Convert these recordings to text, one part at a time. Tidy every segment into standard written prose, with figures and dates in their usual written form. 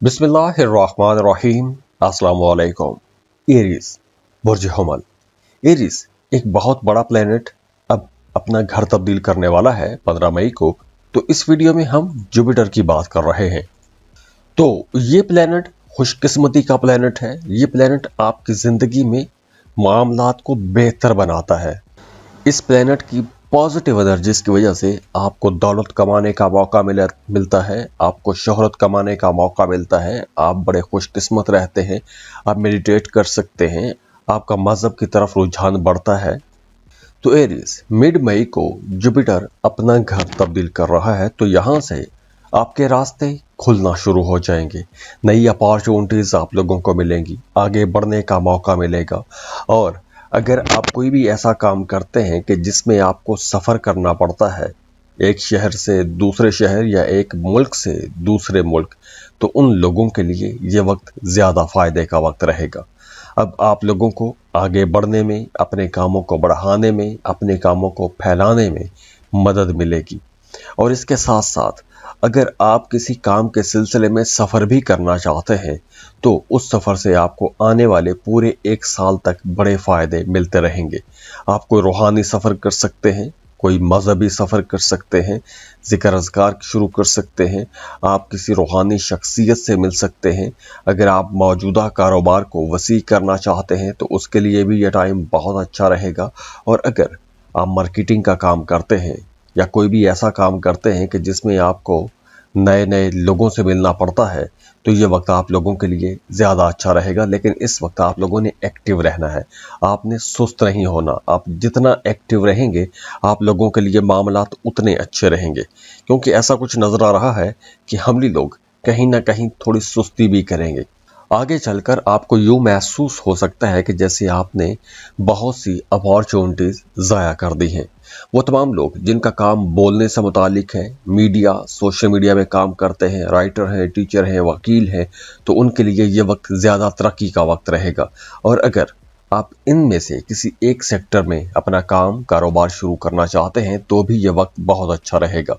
बिस्मिल्लाहिर्रहमानिर्रहीम। अस्सलाम वालेकुम। एरीज, बुर्ज हमल। एरीज एक बहुत बड़ा प्लेनेट अब अपना घर तब्दील करने वाला है 15 मई को। तो इस वीडियो में हम जुपिटर की बात कर रहे हैं। तो ये प्लेनेट खुशकिस्मती का प्लेनेट है। ये प्लेनेट आपकी जिंदगी में मामलात को बेहतर बनाता है। इस प्लेनेट की पॉजिटिव एनर्जीज की वजह से आपको दौलत कमाने का मौका मिलता है, आपको शोहरत कमाने का मौका मिलता है, आप बड़े खुशकिस्मत रहते हैं, आप मेडिटेट कर सकते हैं, आपका मजहब की तरफ रुझान बढ़ता है। तो एरीज, मिड मई को जुपिटर अपना घर तब्दील कर रहा है, तो यहाँ से आपके रास्ते खुलना शुरू हो जाएंगे। नई अपॉर्चुनिटीज आप लोगों को मिलेंगी, आगे बढ़ने का मौका मिलेगा। और अगर आप कोई भी ऐसा काम करते हैं कि जिसमें आपको सफ़र करना पड़ता है एक शहर से दूसरे शहर या एक मुल्क से दूसरे मुल्क, तो उन लोगों के लिए ये वक्त ज़्यादा फ़ायदे का वक्त रहेगा। अब आप लोगों को आगे बढ़ने में, अपने कामों को बढ़ाने में, अपने कामों को फैलाने में मदद मिलेगी। और इसके साथ साथ अगर आप किसी काम के सिलसिले में सफ़र भी करना चाहते हैं तो उस सफ़र से आपको आने वाले पूरे 1 साल तक बड़े फ़ायदे मिलते रहेंगे। आप कोई रूहानी सफ़र कर सकते हैं, कोई मजहबी सफ़र कर सकते हैं, ज़िक्र अज़कार शुरू कर सकते हैं, आप किसी रूहानी शख्सियत से मिल सकते हैं। अगर आप मौजूदा कारोबार को वसी करना चाहते हैं तो उसके लिए भी यह टाइम बहुत अच्छा रहेगा। और अगर आप मार्केटिंग का काम करते हैं या कोई भी ऐसा काम करते हैं कि जिसमें आपको नए नए लोगों से मिलना पड़ता है, तो ये वक्त आप लोगों के लिए ज़्यादा अच्छा रहेगा। लेकिन इस वक्त आप लोगों ने एक्टिव रहना है, आपने सुस्त नहीं होना। आप जितना एक्टिव रहेंगे आप लोगों के लिए मामलात उतने अच्छे रहेंगे। क्योंकि ऐसा कुछ नज़र आ रहा है कि हमली लोग कहीं ना कहीं थोड़ी सुस्ती भी करेंगे। आगे चलकर आपको यूँ महसूस हो सकता है कि जैसे आपने बहुत सी अपॉर्चुनिटीज़ ज़ाया कर दी हैं। वो तमाम लोग जिनका काम बोलने से मुतालिक है, मीडिया, सोशल मीडिया में काम करते हैं, राइटर हैं, टीचर हैं, वकील हैं, तो उनके लिए ये वक्त ज़्यादा तरक्की का वक्त रहेगा। और अगर आप इनमें से किसी एक सेक्टर में अपना काम कारोबार शुरू करना चाहते हैं तो भी ये वक्त बहुत अच्छा रहेगा।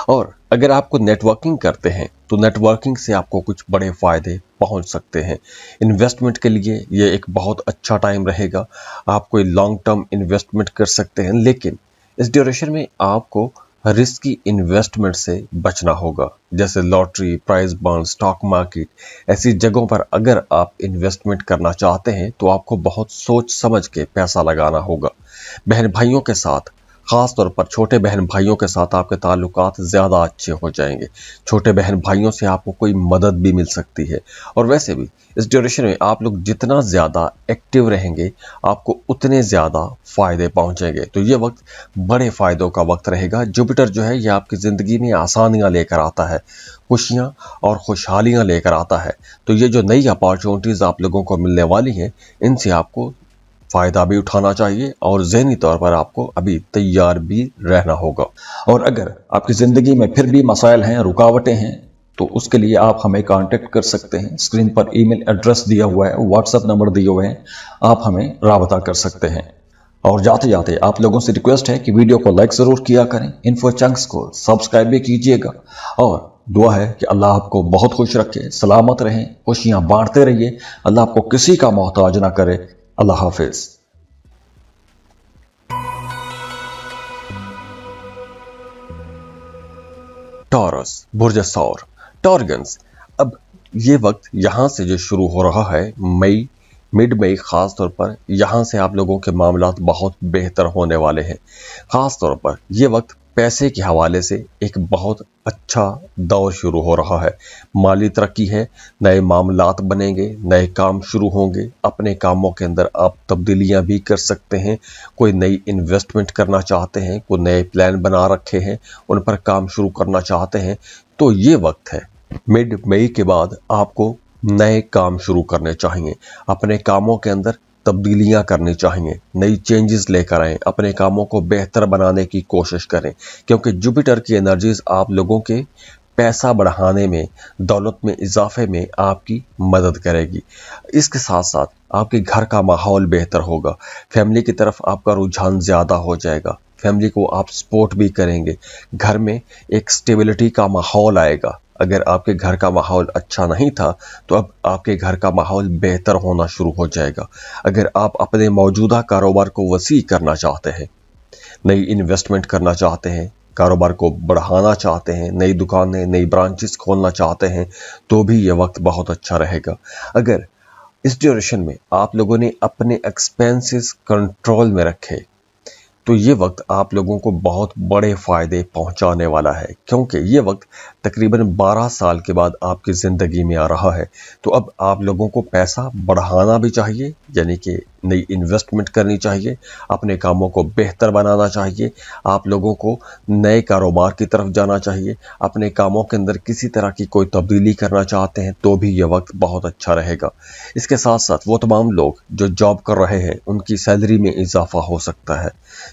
और अगर आपको नेटवर्किंग करते हैं तो नेटवर्किंग से आपको कुछ बड़े फ़ायदे पहुंच सकते हैं। इन्वेस्टमेंट के लिए ये एक बहुत अच्छा टाइम रहेगा। आप कोई लॉन्ग टर्म इन्वेस्टमेंट कर सकते हैं, लेकिन इस ड्यूरेशन में आपको रिस्की इन्वेस्टमेंट से बचना होगा। जैसे lottery, prize bond, stock market, ऐसी जगहों पर अगर आप इन्वेस्टमेंट करना चाहते हैं तो आपको बहुत सोच समझ के पैसा लगाना होगा। बहन भाइयों के साथ, ख़ास तौर पर छोटे बहन भाइयों के साथ आपके ताल्लुकात ज़्यादा अच्छे हो जाएंगे। छोटे बहन भाइयों से आपको कोई मदद भी मिल सकती है। और वैसे भी इस ड्यूरेशन में आप लोग जितना ज़्यादा एक्टिव रहेंगे आपको उतने ज़्यादा फ़ायदे पहुंचेंगे। तो ये वक्त बड़े फ़ायदों का वक्त रहेगा। जुपिटर जो है ये आपकी ज़िंदगी में आसानियाँ लेकर आता है, खुशियाँ और खुशहालियाँ लेकर आता है। तो ये जो नई अपॉर्चुनिटीज़ आप लोगों को मिलने वाली हैं, इनसे आपको फ़ायदा भी उठाना चाहिए और ज़हनी तौर पर आपको अभी तैयार भी रहना होगा। और अगर आपकी ज़िंदगी में फिर भी मसाइल हैं, रुकावटें हैं, तो उसके लिए आप हमें कांटेक्ट कर सकते हैं। स्क्रीन पर ईमेल एड्रेस दिया हुआ है, व्हाट्सएप नंबर दिए हुए हैं, आप हमें राबता कर सकते हैं। और जाते जाते आप लोगों से रिक्वेस्ट है कि वीडियो को लाइक ज़रूर किया करें, इन्फो चंक्स को सब्सक्राइब भी कीजिएगा। और दुआ है कि अल्लाह आपको बहुत खुश रखे, सलामत रहें, खुशियाँ बांटते रहिए, अल्लाह आपको किसी का मोहताज ना करे। अल्लाह हाफिज। टॉरस, बुर्ज सौर, टॉर्गन्स। अब ये वक्त यहाँ से जो शुरू हो रहा है मिड मई, ख़ास तौर पर यहाँ से आप लोगों के मामलात बहुत बेहतर होने वाले हैं। ख़ास तौर पर ये वक्त पैसे के हवाले से एक बहुत अच्छा दौर शुरू हो रहा है। माली तरक्की है, नए मामलात बनेंगे, नए काम शुरू होंगे, अपने कामों के अंदर आप तब्दीलियां भी कर सकते हैं। कोई नई इन्वेस्टमेंट करना चाहते हैं, कोई नए प्लान बना रखे हैं, उन पर काम शुरू करना चाहते हैं, तो ये वक्त है। मिड मई के बाद आपको नए काम शुरू करने चाहिए, अपने कामों के अंदर तब्दीलियां करनी चाहिए, नई चेंजेस लेकर आएँ, अपने कामों को बेहतर बनाने की कोशिश करें। क्योंकि जुपिटर की एनर्जीज आप लोगों के पैसा बढ़ाने में, दौलत में इजाफे में आपकी मदद करेगी। इसके साथ साथ आपके घर का माहौल बेहतर होगा, फैमिली की तरफ आपका रुझान ज़्यादा हो जाएगा, फैमिली को आप सपोर्ट भी करेंगे, घर में एक स्टेबिलिटी का माहौल आएगा। اگر آپ کے گھر کا ماحول اچھا نہیں تھا تو اب آپ کے گھر کا ماحول بہتر ہونا شروع ہو جائے گا۔ اگر آپ اپنے موجودہ کاروبار کو وسیع کرنا چاہتے ہیں، نئی انویسٹمنٹ کرنا چاہتے ہیں، کاروبار کو بڑھانا چاہتے ہیں، نئی دکانیں، نئی برانچز کھولنا چاہتے ہیں، تو بھی یہ وقت بہت اچھا رہے گا۔ اگر اس ڈیوریشن میں آپ لوگوں نے اپنے ایکسپینسز کنٹرول میں رکھے تو یہ وقت آپ لوگوں کو بہت بڑے فائدے پہنچانے والا ہے، کیونکہ یہ وقت تقریباً 12 سال کے بعد آپ کی زندگی میں آ رہا ہے۔ تو اب آپ لوگوں کو پیسہ بڑھانا بھی چاہیے، یعنی کہ نئی انویسٹمنٹ کرنی چاہیے، اپنے کاموں کو بہتر بنانا چاہیے، آپ لوگوں کو نئے کاروبار کی طرف جانا چاہیے، اپنے کاموں کے اندر کسی طرح کی کوئی تبدیلی کرنا چاہتے ہیں تو بھی یہ وقت بہت اچھا رہے گا۔ اس کے ساتھ ساتھ وہ تمام لوگ جو جاب کر رہے ہیں ان کی سیلری میں اضافہ ہو سکتا ہے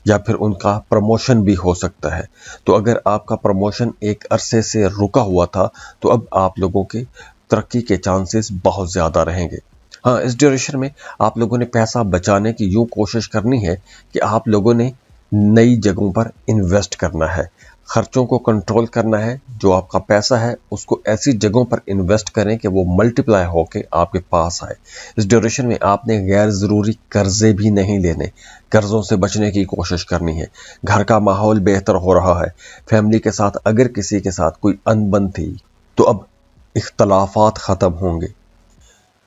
یا پھر ان کا پروموشن بھی ہو سکتا ہے۔ تو اگر آپ کا پروموشن ایک عرصے سے رکا ہوا تھا تو اب آپ لوگوں کے ترقی کے چانسز بہت زیادہ رہیں گے۔ ہاں، اس ڈیوریشن میں آپ لوگوں نے پیسہ بچانے کی یوں کوشش کرنی ہے کہ آپ لوگوں نے نئی جگہوں پر انویسٹ کرنا ہے، خرچوں کو کنٹرول کرنا ہے، جو آپ کا پیسہ ہے اس کو ایسی جگہوں پر انویسٹ کریں کہ وہ ملٹیپلائی ہو کے آپ کے پاس آئے۔ اس ڈیوریشن میں آپ نے غیر ضروری قرضے بھی نہیں لینے، قرضوں سے بچنے کی کوشش کرنی ہے۔ گھر کا ماحول بہتر ہو رہا ہے، فیملی کے ساتھ اگر کسی کے ساتھ کوئی انبن تھی تو اب اختلافات ختم ہوں گے،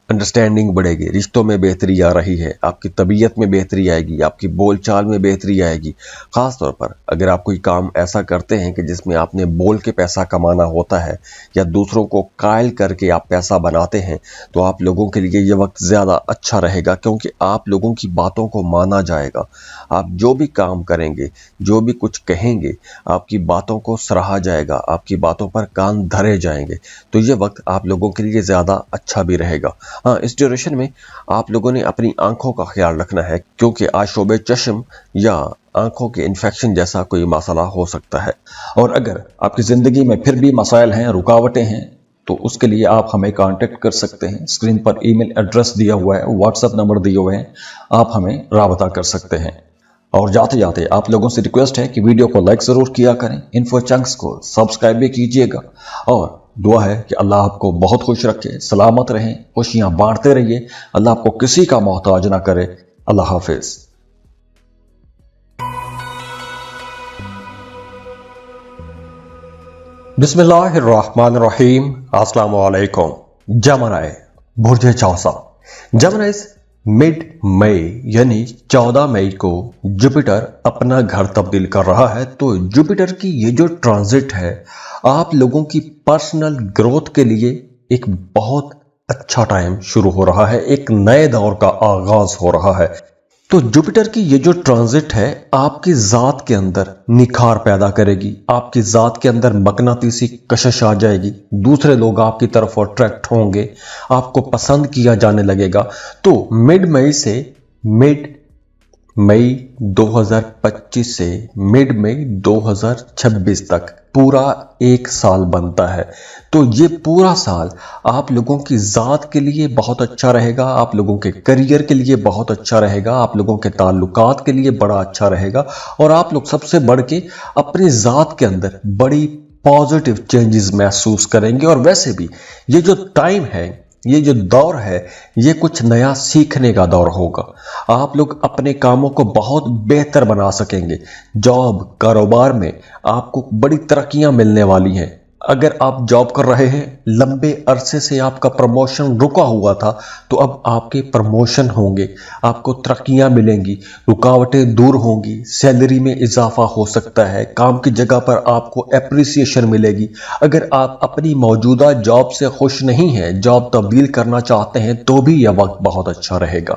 انڈرسٹینڈنگ بڑھے گی، رشتوں میں بہتری آ رہی ہے، آپ کی طبیعت میں بہتری آئے گی، آپ کی بول چال میں بہتری آئے گی۔ خاص طور پر اگر آپ کوئی کام ایسا کرتے ہیں کہ جس میں آپ نے بول کے پیسہ کمانا ہوتا ہے یا دوسروں کو قائل کر کے آپ پیسہ بناتے ہیں تو آپ لوگوں کے لیے یہ وقت زیادہ اچھا رہے گا، کیونکہ آپ لوگوں کی باتوں کو مانا جائے گا۔ آپ جو بھی کام کریں گے، جو بھی کچھ کہیں گے، آپ کی باتوں کو سراہا جائے گا، آپ کی باتوں پر کان دھرے جائیں گے۔ تو یہ وقت آپ لوگوں کے لیے زیادہ اچھا بھی رہے گا۔ ہاں، اس ڈیوریشن میں آپ لوگوں نے اپنی آنکھوں کا خیال رکھنا ہے، کیونکہ آشوب چشم یا آنکھوں کے انفیکشن جیسا کوئی مسئلہ ہو سکتا ہے۔ اور اگر آپ کی زندگی میں پھر بھی مسائل ہیں، رکاوٹیں ہیں، تو اس کے لیے آپ ہمیں کانٹیکٹ کر سکتے ہیں۔ اسکرین پر ای میل ایڈریس دیا ہوا ہے، واٹس ایپ نمبر دیے ہوئے ہیں، آپ ہمیں رابطہ کر سکتے ہیں۔ اور جاتے جاتے آپ لوگوں سے ریکویسٹ ہے کہ ویڈیو کو لائک ضرور کیا کریں، انفو چنکس کو سبسکرائب بھی کیجئے گا، اور دعا ہے کہ اللہ آپ کو بہت خوش رکھے، سلامت رہیں، خوشیاں بانٹتے رہیے، اللہ آپ کو کسی کا محتاج نہ کرے۔ اللہ حافظ۔ بسم اللہ الرحمن الرحیم۔ السلام علیکم۔ جمنائی، برج چوسا۔ جمنائز مڈ مئی یعنی 14 مئی کو جوپیٹر اپنا گھر تبدیل کر رہا ہے۔ تو جوپیٹر کی یہ جو ٹرانزٹ ہے آپ لوگوں کی پرسنل گروتھ کے لیے ایک بہت اچھا ٹائم شروع ہو رہا ہے، ایک نئے دور کا آغاز ہو رہا ہے۔ تو جوپیٹر کی یہ جو ٹرانزٹ ہے آپ کی ذات کے اندر نکھار پیدا کرے گی، آپ کی ذات کے اندر مقناطیسی کشش آ جائے گی، دوسرے لوگ آپ کی طرف اٹریکٹ ہوں گے، آپ کو پسند کیا جانے لگے گا۔ تو مڈ مئی سے مڈ مئی 2025 سے مڈ مئی 2026 تک پورا ایک سال بنتا ہے۔ تو یہ پورا سال آپ لوگوں کی ذات کے لیے بہت اچھا رہے گا، آپ لوگوں کے کریئر کے لیے بہت اچھا رہے گا، آپ لوگوں کے تعلقات کے لیے بڑا اچھا رہے گا، اور آپ لوگ سب سے بڑھ کے اپنی ذات کے اندر بڑی پازیٹیو چینجز محسوس کریں گے۔ اور ویسے بھی یہ جو ٹائم ہے، یہ جو دور ہے، یہ کچھ نیا سیکھنے کا دور ہوگا۔ آپ لوگ اپنے کاموں کو بہت بہتر بنا سکیں گے، جاب، کاروبار میں آپ کو بڑی ترقیاں ملنے والی ہیں۔ اگر آپ جاب کر رہے ہیں، لمبے عرصے سے آپ کا پروموشن رکا ہوا تھا تو اب آپ کے پروموشن ہوں گے، آپ کو ترقیاں ملیں گی، رکاوٹیں دور ہوں گی، سیلری میں اضافہ ہو سکتا ہے، کام کی جگہ پر آپ کو اپریسیشن ملے گی۔ اگر آپ اپنی موجودہ جاب سے خوش نہیں ہیں، جاب تبدیل کرنا چاہتے ہیں، تو بھی یہ وقت بہت اچھا رہے گا۔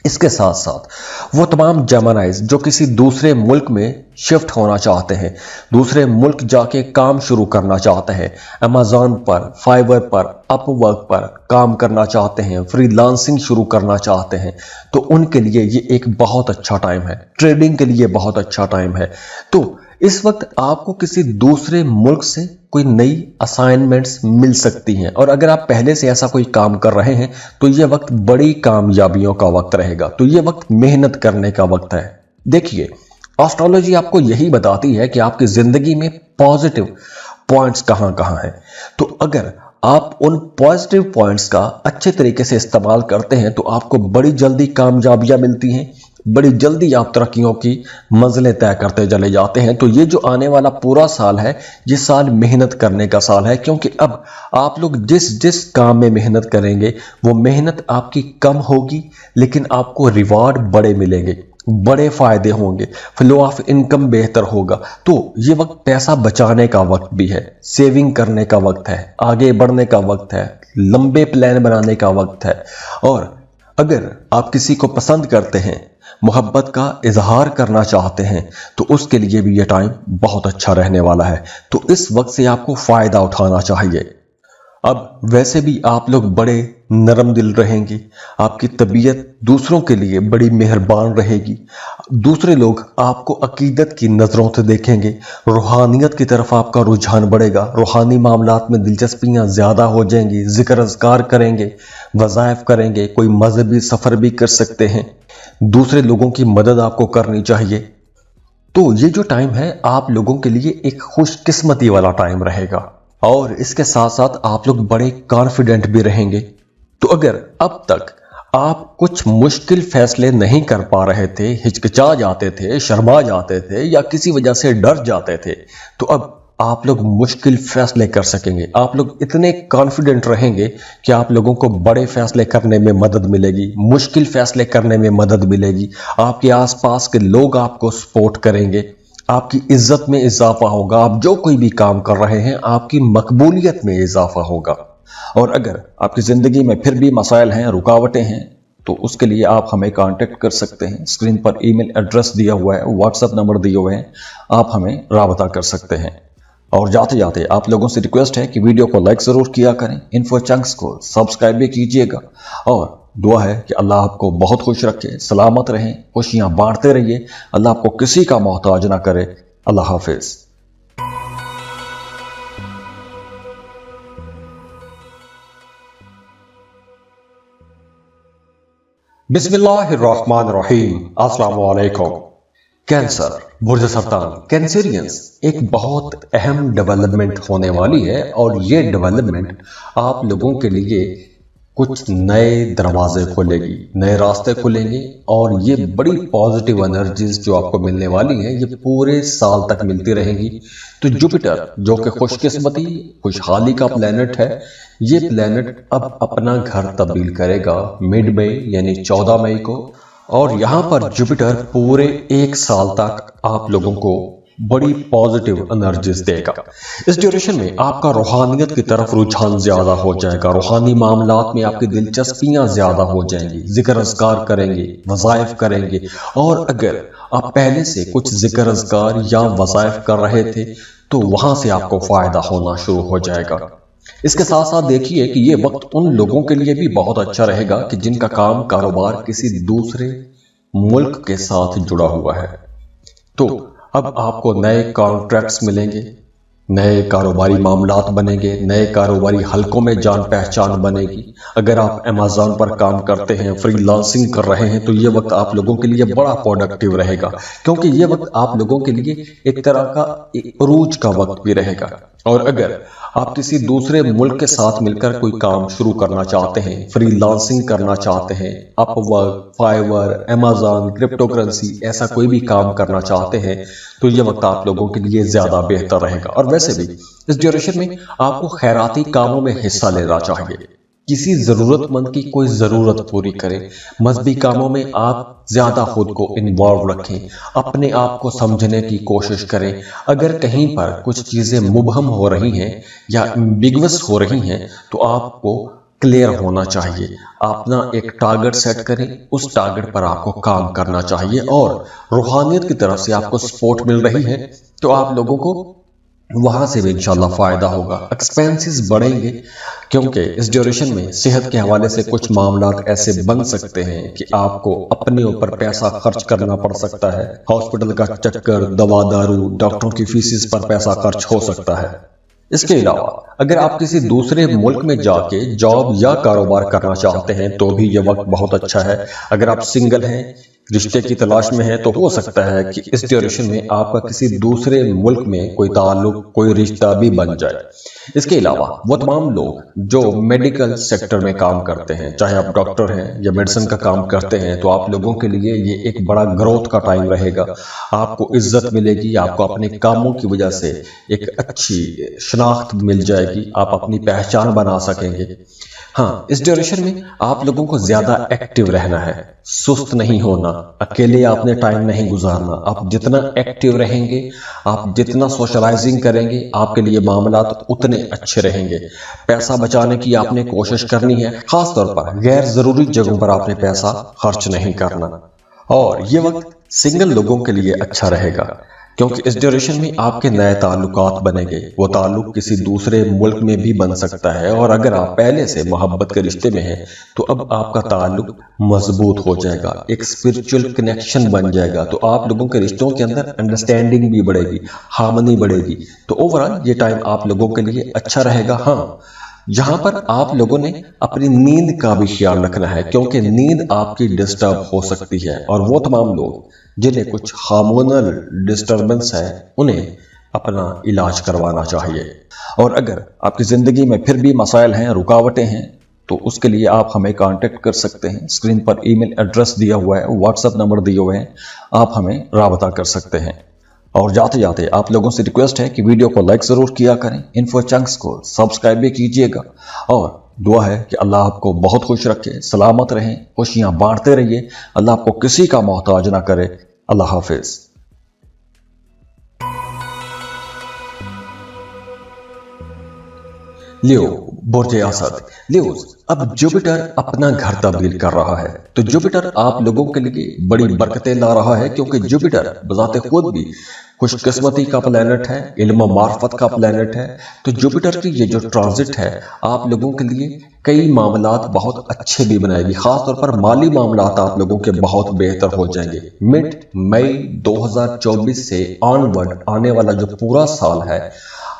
اس کے ساتھ ساتھ وہ تمام جیمنائز جو کسی دوسرے ملک میں شفٹ ہونا چاہتے ہیں، دوسرے ملک جا کے کام شروع کرنا چاہتے ہیں، امیزون پر، فائبر پر، اپ ورک پر کام کرنا چاہتے ہیں، فری لانسنگ شروع کرنا چاہتے ہیں، تو ان کے لیے یہ ایک بہت اچھا ٹائم ہے، ٹریڈنگ کے لیے بہت اچھا ٹائم ہے۔ تو اس وقت آپ کو کسی دوسرے ملک سے کوئی نئی اسائنمنٹس مل سکتی ہیں، اور اگر آپ پہلے سے ایسا کوئی کام کر رہے ہیں تو یہ وقت بڑی کامیابیوں کا وقت رہے گا، تو یہ وقت محنت کرنے کا وقت ہے۔ دیکھیے، آسٹرالوجی آپ کو یہی بتاتی ہے کہ آپ کی زندگی میں पॉइंट्स कहां कहां हैं। तो अगर आप उन पॉजिटिव पॉइंट्स का अच्छे तरीके से इस्तेमाल करते हैं तो आपको बड़ी जल्दी कामयाबियां मिलती हैं, बड़ी जल्दी आप तरक्कियों की मंजिलें तय करते चले जाते हैं। तो ये जो आने वाला पूरा साल है, ये साल मेहनत करने का साल है, क्योंकि अब आप लोग जिस जिस काम में मेहनत करेंगे वो मेहनत आपकी कम होगी, लेकिन आपको रिवार्ड बड़े मिलेंगे, बड़े फायदे होंगे, फ्लो ऑफ इनकम बेहतर होगा। तो ये वक्त पैसा बचाने का वक्त भी है, सेविंग करने का वक्त है, आगे बढ़ने का वक्त है, लंबे प्लान बनाने का वक्त है। और अगर आप किसी को पसंद करते हैं, मोहब्बत का इजहार करना चाहते हैं, तो उसके लिए भी यह टाइम बहुत अच्छा रहने वाला है। तो इस वक्त से आपको फायदा उठाना चाहिए। अब वैसे भी आप लोग बड़े नरम दिल रहेंगे, आपकी तबीयत दूसरों के लिए बड़ी मेहरबान रहेगी, दूसरे लोग आपको अकीदत की नज़रों से देखेंगे, रूहानियत की तरफ आपका रुझान बढ़ेगा, रूहानी मामलात में दिलचस्पियां ज़्यादा हो जाएंगी, जिक्र अज़कार करेंगे, वज़ाइफ करेंगे, कोई मजहबी सफ़र भी कर सकते हैं, दूसरे लोगों की मदद आपको करनी चाहिए। तो ये जो टाइम है आप लोगों के लिए एक खुशकिस्मती वाला टाइम रहेगा, और इसके साथ साथ आप लोग बड़े कॉन्फिडेंट भी रहेंगे। तो अगर अब तक आप कुछ मुश्किल फैसले नहीं कर पा रहे थे, हिचकिचा जाते थे, शर्मा जाते थे या किसी वजह से डर जाते थे, तो अब आप लोग मुश्किल फैसले कर सकेंगे। आप लोग इतने कॉन्फिडेंट रहेंगे कि आप लोगों को बड़े फैसले करने में मदद मिलेगी, मुश्किल फैसले करने में मदद मिलेगी। आपके आसपास के लोग आपको सपोर्ट करेंगे, आपकी इज्जत में इजाफा होगा, आप जो कोई भी काम कर रहे हैं आपकी मकबूलियत में इजाफा होगा। और अगर आपकी ज़िंदगी में फिर भी मसाइल हैं, रुकावटें हैं, तो उसके लिए आप हमें कांटेक्ट कर सकते हैं। स्क्रीन पर ईमेल एड्रेस दिया हुआ है, व्हाट्सएप नंबर दिए हुए हैं, आप हमें राबता कर सकते हैं। और जाते जाते आप लोगों से रिक्वेस्ट है कि वीडियो को लाइक ज़रूर किया करें, इन्फो चंक्स को सब्सक्राइब भी कीजिएगा, और दुआ है कि अल्लाह आपको बहुत खुश रखे, सलामत रहें, खुशियां बांटते रहिए, अल्लाह आपको किसी का मोहताज ना करे। अल्लाह हाफिज। बिस्मिल्लाहिर्रहमानिर्रहीम। अस्सलाम वालेकुम। कैंसर, बुर्ज सरतान, कैंसरियंस एक बहुत अहम डेवलपमेंट होने वाली है, और ये डेवलपमेंट आप लोगों के लिए कुछ नए दरवाजे खोलेगी, नए रास्ते खुलेंगे, और ये बड़ी पॉजिटिव एनर्जीज जो आपको मिलने वाली हैं ये पूरे साल तक मिलती रहेंगी। तो जुपिटर जो कि खुशकिस्मती खुशहाली का प्लेनेट है, ये प्लेनेट अब अपना घर तब्दील करेगा मिड मई यानी 14 मई को, और यहाँ पर जुपिटर पूरे एक साल तक आप लोगों को बड़ी पॉजिटिव एनर्जीज देगा। इस ड्यूरेशन में आपका रूहानियत की तरफ रुझान ज्यादा हो जाएगा, रूहानी मामलात में आपकी दिलचस्पियां ज्यादा हो जाएंगी, जिक्र अज़कार करेंगे, वज़ाइफ करेंगे। और अगर आप पहले से कुछ जिक्र अज़कार या वज़ाइफ कर रहे थे तो वहां से आपको फायदा होना शुरू हो जाएगा। इसके साथ साथ देखिए कि ये वक्त उन लोगों के लिए भी बहुत अच्छा रहेगा कि जिनका काम कारोबार किसी दूसरे मुल्क के साथ जुड़ा हुआ है। तो अब आपको नए कॉन्ट्रैक्ट्स मिलेंगे, नए कारोबारी मामलात बनेंगे, नए कारोबारी हलकों में जान पहचान बनेगी। अगर आप अमेज़न पर काम करते हैं, फ्रीलांसिंग कर रहे हैं, तो ये वक्त आप लोगों के लिए बड़ा प्रोडक्टिव रहेगा, क्योंकि ये वक्त आप लोगों के लिए एक तरह का उरूज का वक्त भी रहेगा। और अगर आप किसी दूसरे मुल्क के साथ मिलकर कोई काम शुरू करना चाहते हैं, फ्रीलांसिंग करना चाहते हैं, Upwork, Fiverr, Amazon, crypto currency, ऐसा कोई भी काम करना चाहते हैं, तो ये वक्त आप लोगों के लिए ज्यादा बेहतर रहेगा। और वैसे भी इस ड्यूरेशन में आपको खैराती कामों में हिस्सा लेना चाहिए, किसी जरूरतमंद की कोई जरूरत पूरी करें, मजहबी कामों में आप ज्यादा खुद को इन्वॉल्व रखें, अपने आप को समझने की कोशिश करें। अगर कहीं पर कुछ चीजें मुबहम हो रही हैं या एम्बिगुअस हो रही हैं तो आपको क्लियर होना चाहिए, अपना एक टारगेट सेट करें, उस टारगेट पर आपको काम करना चाहिए। और रूहानियत की तरफ से आपको सपोर्ट मिल रही है तो आप लोगों को वहां से भी इंशाल्लाह फायदा होगा। एक्सपेंसेस बढ़ेंगे, क्योंकि इस ड्यूरेशन में सेहत के हवाले से कुछ मामलात ऐसे बन सकते हैं कि आपको अपने ऊपर पैसा खर्च करना पड़ सकता है। हॉस्पिटल का चक्कर, दवा दारू, डॉक्टरों की फीसिस पर पैसा खर्च हो सकता है। इसके अलावा अगर आप किसी दूसरे मुल्क में जाके जॉब या कारोबार करना चाहते हैं तो भी ये वक्त बहुत अच्छा है। अगर आप सिंगल हैं, رشتے کی تلاش میں ہیں تو ہو سکتا ہے کہ اس ڈیوریشن میں آپ کا کسی دوسرے ملک میں کوئی تعلق، کوئی رشتہ بھی بن جائے۔ اس کے علاوہ وہ تمام لوگ جو میڈیکل سیکٹر میں کام کرتے ہیں، چاہے آپ ڈاکٹر ہیں یا میڈیسن کا کام کرتے ہیں، تو آپ لوگوں کے لیے یہ ایک بڑا گروتھ کا ٹائم رہے گا۔ آپ کو عزت ملے گی، آپ کو اپنے کاموں کی وجہ سے ایک اچھی شناخت مل جائے گی، آپ اپنی پہچان بنا سکیں گے۔ ہاں، اس ڈیوریشن میں آپ لوگوں کو زیادہ ایکٹیو رہنا ہے، سست نہیں ہونا، اکیلے آپ نے ٹائم نہیں گزارنا۔ آپ جتنا ایکٹیو رہیں گے، آپ جتنا سوشلائزنگ کریں گے، آپ کے لیے معاملات اتنے اچھے رہیں گے۔ پیسہ بچانے کی آپ نے کوشش کرنی ہے، خاص طور پر غیر ضروری جگہوں پر آپ نے پیسہ خرچ نہیں کرنا۔ اور یہ وقت سنگل لوگوں کے لیے اچھا رہے گا، کیونکہ اس ڈیوریشن میں آپ کے نئے تعلقات بنیں گے۔ وہ تعلق کسی دوسرے ملک میں بھی بن سکتا ہے، اور اگر آپ پہلے سے محبت کے رشتے میں ہیں تو اب آپ کا تعلق مضبوط ہو جائے گا، ایک اسپرچل کنیکشن بن جائے گا، تو آپ لوگوں کے رشتوں کے اندر انڈرسٹینڈنگ بھی بڑھے گی، ہارمنی بڑھے گی۔ تو اوورآل یہ ٹائم آپ لوگوں کے لیے اچھا رہے گا۔ ہاں، جہاں پر آپ لوگوں نے اپنی نیند کا بھی خیال رکھنا ہے، کیونکہ نیند آپ کی ڈسٹرب ہو سکتی ہے، اور وہ تمام لوگ جنہیں کچھ ہارمونل ڈسٹربنس ہے انہیں اپنا علاج کروانا چاہیے۔ اور اگر آپ کی زندگی میں پھر بھی مسائل ہیں، رکاوٹیں ہیں، تو اس کے لیے آپ ہمیں کانٹیکٹ کر سکتے ہیں۔ اسکرین پر ای میل ایڈریس دیا ہوا ہے، واٹس ایپ نمبر دیے ہوئے ہیں، آپ ہمیں رابطہ کر سکتے ہیں۔ اور جاتے جاتے آپ لوگوں سے ریکویسٹ ہے کہ ویڈیو کو لائک ضرور کیا کریں، انفو چنکس کو سبسکرائب بھی کیجیے گا، اور دعا ہے کہ اللہ آپ کو بہت خوش رکھے، سلامت رہیں، خوشیاں بانٹتے رہیے، اللہ آپ کو کسی کا محتاج نہ کرے۔ اللہ حافظ۔ لیو، برج اسد۔ لیوز، اب جوپیٹر اپنا گھر تبدیل کر رہا ہے، تو جوپیٹر آپ لوگوں کے لیے بڑی برکتیں لا رہا ہے، کیونکہ جوپیٹر بذات خود بھی خوش قسمتی کا پلانٹ ہے، علم و معرفت کا پلانٹ ہے۔ تو جوپیٹر کی یہ جو ٹرانزٹ ہے آپ لوگوں کے لیے کئی معاملات بہت اچھے بھی بنائے گی، خاص طور پر مالی معاملات آپ لوگوں کے بہت بہتر ہو جائیں گے۔ مڈ مئی 2024 سے آنورڈ آنے والا جو پورا سال ہے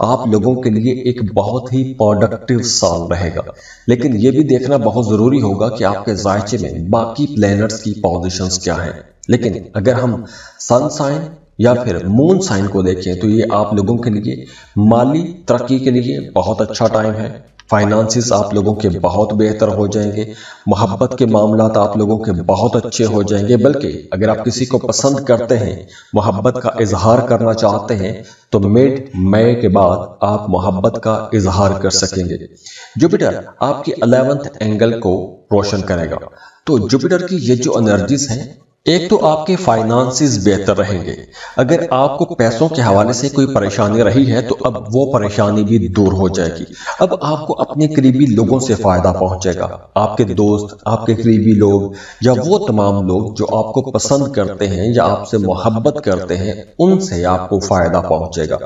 آپ لوگوں کے لیے ایک بہت ہی پروڈکٹیو سال رہے گا، لیکن یہ بھی دیکھنا بہت ضروری ہوگا کہ آپ کے ذائچے میں باقی پلینٹس کی پوزیشنز کیا ہیں۔ لیکن اگر ہم سن سائن یا پھر مون سائن کو دیکھیں تو یہ آپ لوگوں کے لیے مالی ترقی کے لیے بہت اچھا ٹائم ہے، فائنانسز آپ لوگوں کے بہت بہتر ہو جائیں گے، محبت کے معاملات آپ لوگوں کے بہت اچھے ہو جائیں گے، بلکہ اگر آپ کسی کو پسند کرتے ہیں، محبت کا اظہار کرنا چاہتے ہیں، تو مڈ مئی کے بعد آپ محبت کا اظہار کر سکیں گے۔ جوپیٹر آپ کی 11th اینگل کو روشن کرے گا، تو جوپیٹر کی یہ جو انرجیز ہیں، ایک تو آپ کے فائنانسز بہتر رہیں گے۔ اگر آپ کو پیسوں کے حوالے سے کوئی پریشانی رہی ہے تو اب وہ پریشانی بھی دور ہو جائے گی۔ اب آپ کو اپنے قریبی لوگوں سے فائدہ پہنچے گا، آپ کے دوست، آپ کے قریبی لوگ، یا وہ تمام لوگ جو آپ کو پسند کرتے ہیں یا آپ سے محبت کرتے ہیں، ان سے آپ کو فائدہ پہنچے گا۔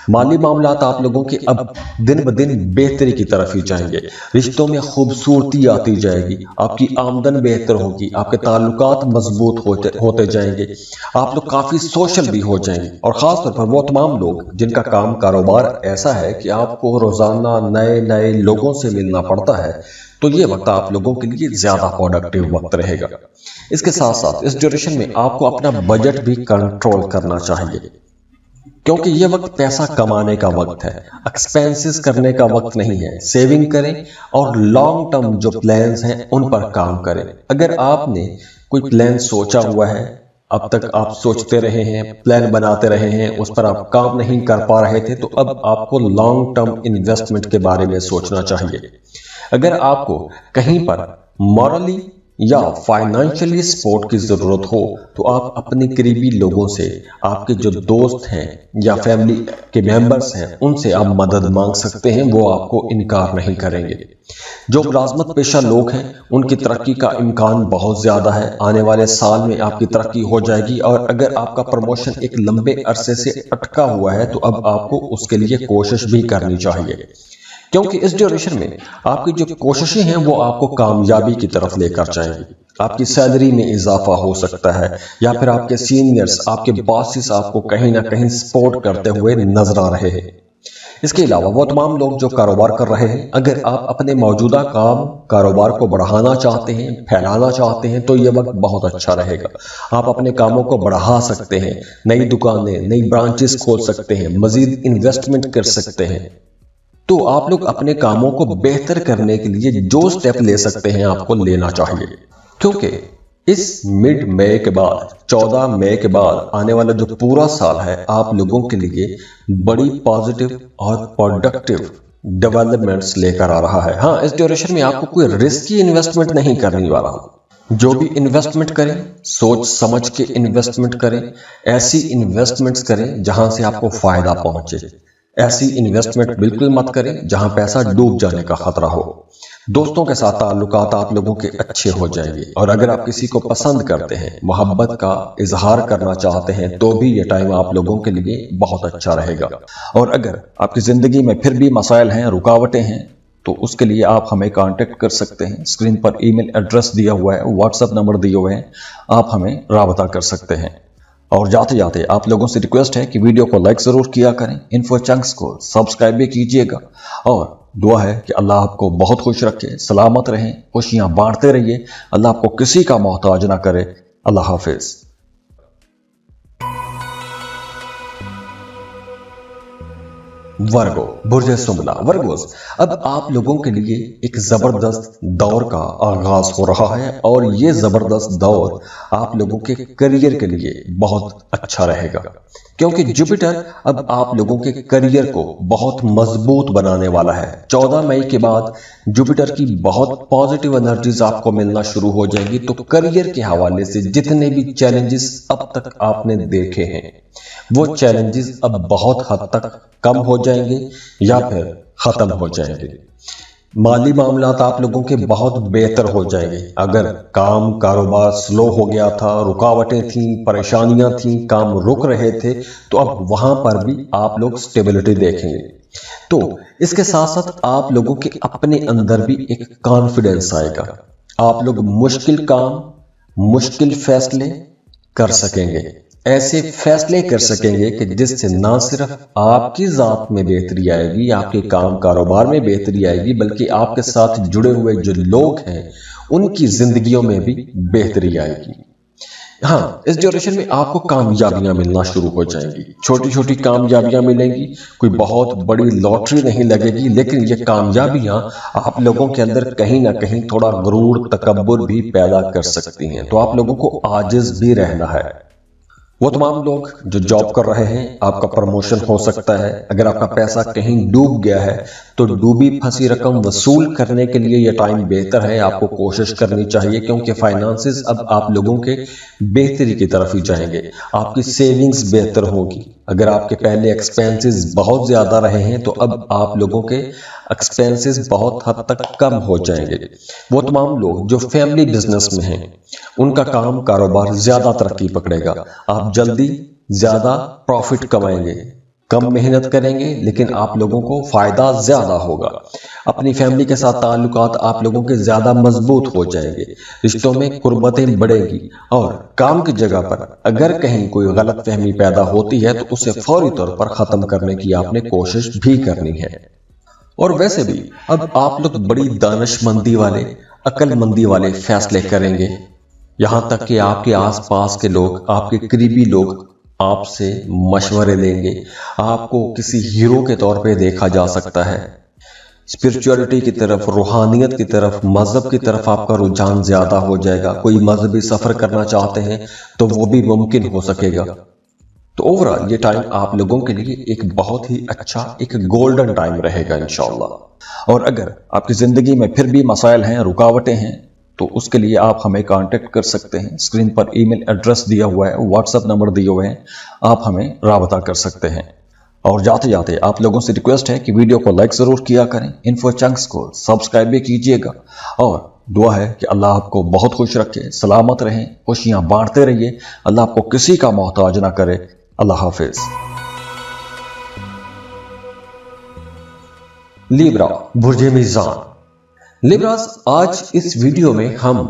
مالی معاملات آپ لوگوں کے اب دن بدن بہتری کی طرف ہی جائیں گے، رشتوں میں خوبصورتی آتی جائے گی، آپ کی آمدن بہتر ہوگی، آپ کے تعلقات مضبوط ہوتے جائیں گے، آپ لوگ کافی سوشل بھی ہو جائیں گے، اور خاص طور پر وہ تمام لوگ جن کا کام کاروبار ایسا ہے کہ آپ کو روزانہ نئے لوگوں سے ملنا پڑتا ہے، تو یہ وقت آپ لوگوں کے لیے زیادہ پروڈکٹیو وقت رہے گا۔ اس کے ساتھ ساتھ اس ڈیوریشن میں آپ کو اپنا بجٹ بھی کنٹرول کرنا چاہیے، کیونکہ یہ وقت پیسہ کمانے کا وقت ہے، ایکسپینسز کرنے کا وقت نہیں ہے۔ سیونگ کریں اور لانگ ٹرم جو پلانز ہیں ان پر کام کریں۔ اگر آپ نے کوئی پلان سوچا ہوا ہے، اب تک آپ سوچتے رہے ہیں، پلان بناتے رہے ہیں، اس پر آپ کام نہیں کر پا رہے تھے، تو اب آپ کو لانگ ٹرم انویسٹمنٹ کے بارے میں سوچنا چاہیے۔ اگر آپ کو کہیں پر مورلی یا فائنانشلی سپورٹ کی ضرورت ہو تو آپ اپنے قریبی لوگوں سے، آپ کے جو دوست ہیں یا فیملی کے ممبرز ہیں، ان سے آپ مدد مانگ سکتے ہیں، وہ آپ کو انکار نہیں کریں گے۔ جو ملازمت پیشہ لوگ ہیں ان کی ترقی کا امکان بہت زیادہ ہے، آنے والے سال میں آپ کی ترقی ہو جائے گی، اور اگر آپ کا پروموشن ایک لمبے عرصے سے اٹکا ہوا ہے تو اب آپ کو اس کے لیے کوشش بھی کرنی چاہیے، کیونکہ اس ڈیوریشن میں آپ کی جو کوششیں ہیں وہ آپ کو کامیابی کی طرف لے کر جائیں گی۔ آپ کی سیلری میں اضافہ ہو سکتا ہے، یا پھر آپ کے سینئرز، آپ کے باسز آپ کو کہیں نہ کہیں سپورٹ کرتے ہوئے نظر آ رہے ہیں۔ اس کے علاوہ وہ تمام لوگ جو کاروبار کر رہے ہیں، اگر آپ اپنے موجودہ کاروبار کو بڑھانا چاہتے ہیں، پھیلانا چاہتے ہیں تو یہ وقت بہت اچھا رہے گا۔ آپ اپنے کاموں کو بڑھا سکتے ہیں، نئی دکانیں، نئی برانچز کھول سکتے ہیں، مزید انویسٹمنٹ کر سکتے ہیں۔ تو آپ لوگ اپنے کاموں کو بہتر کرنے کے لیے جو سٹیپ لے سکتے ہیں آپ کو لینا چاہیے، کیونکہ اس مڈ مئی کے بعد 14 مئی کے بعد آنے والا جو پورا سال ہے آپ لوگوں کے لیے بڑی پازیٹیو اور پروڈکٹیو ڈیولپمنٹس لے کر آ رہا ہے۔ ہاں، اس ڈیوریشن میں آپ کو کوئی رسکی انویسٹمنٹ نہیں کرنے والا۔ جو بھی انویسٹمنٹ کریں سوچ سمجھ کے انویسٹمنٹ کریں، ایسی انویسٹمنٹس کریں جہاں سے آپ کو فائدہ پہنچے۔ ایسی انویسٹمنٹ بالکل مت کریں جہاں پیسہ ڈوب جانے کا خطرہ ہو۔ دوستوں کے ساتھ تعلقات آپ لوگوں کے اچھے ہو جائیں گے، اور اگر آپ کسی کو پسند کرتے ہیں، محبت کا اظہار کرنا چاہتے ہیں تو بھی یہ ٹائم آپ لوگوں کے لیے بہت اچھا رہے گا۔ اور اگر آپ کی زندگی میں پھر بھی مسائل ہیں، رکاوٹیں ہیں، تو اس کے لیے آپ ہمیں کانٹیکٹ کر سکتے ہیں۔ اسکرین پر ای میل ایڈریس دیا ہوا ہے، واٹس ایپ نمبر دیے ہوئے ہیں، آپ ہمیں رابطہ کر سکتے ہیں۔ اور جاتے جاتے آپ لوگوں سے ریکویسٹ ہے کہ ویڈیو کو لائک ضرور کیا کریں، انفو چنکس کو سبسکرائب بھی کیجئے گا، اور دعا ہے کہ اللہ آپ کو بہت خوش رکھے، سلامت رہیں، خوشیاں بانٹتے رہیے، اللہ آپ کو کسی کا محتاج نہ کرے۔ اللہ حافظ۔ ورگو، برج سنبلا، ورگوز، اب آپ لوگوں کے لیے ایک زبردست دور کا آغاز ہو رہا ہے، اور یہ زبردست دور آپ لوگوں کے کریئر کے لیے بہت اچھا رہے گا، کیونکہ جوپیٹر اب آپ لوگوں کے کریئر کو بہت مضبوط بنانے والا ہے۔ 14 مئی کے بعد جوپیٹر کی بہت پازیٹیو انرجیز آپ کو ملنا شروع ہو جائیں گی، تو کریئر کے حوالے سے جتنے بھی چیلنجز اب تک آپ نے دیکھے ہیں وہ چیلنجز اب بہت حد تک کم ہو جائیں گے یا پھر ختم ہو جائیں گے۔ مالی معاملات آپ لوگوں کے بہت بہتر ہو جائیں گے۔ اگر کاروبار سلو ہو گیا تھا، رکاوٹیں تھیں، پریشانیاں تھیں، کام رک رہے تھے، تو اب وہاں پر بھی آپ لوگ سٹیبلٹی دیکھیں گے۔ تو اس کے ساتھ ساتھ آپ لوگوں کے اپنے اندر بھی ایک کانفیڈنس آئے گا۔ آپ لوگ مشکل کام، مشکل فیصلے کر سکیں گے، ایسے فیصلے کر سکیں گے کہ جس سے نہ صرف آپ کی ذات میں بہتری آئے گی، آپ کے کاروبار میں بہتری آئے گی، بلکہ آپ کے ساتھ جڑے ہوئے جو لوگ ہیں ان کی زندگیوں میں بھی بہتری آئے گی۔ ہاں، اس ڈیوریشن میں آپ کو کامیابیاں ملنا شروع ہو جائیں گی، چھوٹی چھوٹی کامیابیاں ملیں گی، کوئی بہت بڑی لاٹری نہیں لگے گی، لیکن یہ کامیابیاں آپ لوگوں کے اندر کہیں نہ کہیں تھوڑا غرور، تکبر بھی پیدا کر سکتی ہیں، تو آپ لوگوں کو عاجز بھی رہنا ہے۔ وہ تمام لوگ جو جاب کر رہے ہیں، آپ کا پروموشن ہو سکتا ہے۔ اگر آپ کا پیسہ کہیں ڈوب گیا ہے تو ڈوبی پھنسی رقم وصول کرنے کے لیے یہ ٹائم بہتر ہے، آپ کو کوشش کرنی چاہیے، کیونکہ فائنانسز اب آپ لوگوں کے بہتری کی طرف ہی جائیں گے، آپ کی سیونگز بہتر ہوگی۔ اگر آپ کے پہلے ایکسپینسز بہت زیادہ رہے ہیں تو اب آپ لوگوں کے ایکسپینسز بہت حد تک کم ہو جائیں گے۔ وہ تمام لوگ جو فیملی بزنس میں ہیں ان کا کاروبار زیادہ ترقی پکڑے گا، آپ جلدی زیادہ پروفٹ کمائیں گے، کم محنت کریں گے لیکن آپ لوگوں کو فائدہ زیادہ ہوگا۔ اپنی فیملی کے ساتھ تعلقات آپ لوگوں کے زیادہ مضبوط ہو جائیں گے، رشتوں میں قربتیں بڑھیں گی، اور کام کی جگہ پر اگر کہیں کوئی غلط فہمی پیدا ہوتی ہے تو اسے فوری طور پر ختم کرنے کی آپ نے کوشش بھی کرنی ہے۔ اور ویسے بھی اب آپ لوگ بڑی دانش مندی والے، عقل مندی والے فیصلے کریں گے، یہاں تک کہ آپ کے آس پاس کے لوگ، آپ کے قریبی لوگ آپ سے مشورے لیں گے، آپ کو کسی ہیرو کے طور پہ دیکھا جا سکتا ہے۔ اسپرچولیٹی کی طرف، روحانیت کی طرف، مذہب کی طرف آپ کا رجحان زیادہ ہو جائے گا۔ کوئی مذہبی سفر کرنا چاہتے ہیں تو وہ بھی ممکن ہو سکے گا۔ تو اوورآل یہ ٹائم آپ لوگوں کے لیے ایک بہت ہی اچھا، ایک گولڈن ٹائم رہے گا انشاءاللہ۔ اور اگر آپ کی زندگی میں پھر بھی مسائل ہیں، رکاوٹیں ہیں، تو اس کے لیے آپ ہمیں کانٹیکٹ کر سکتے ہیں۔ اسکرین پر ای میل ایڈریس دیا ہوا ہے، واٹس ایپ نمبر دیے ہوئے ہیں، آپ ہمیں رابطہ کر سکتے ہیں۔ اور جاتے جاتے آپ لوگوں سے ریکویسٹ ہے کہ ویڈیو کو لائک ضرور کیا کریں، انفو چنکس کو سبسکرائب بھی کیجئے گا، اور دعا ہے کہ اللہ آپ کو بہت خوش رکھے، سلامت رہیں، خوشیاں بانٹتے رہیے، اللہ آپ کو کسی کا محتاج نہ کرے۔ اللہ حافظ۔ لیبرا، برج میزان۔ لیبراز، آج اس ویڈیو میں ہم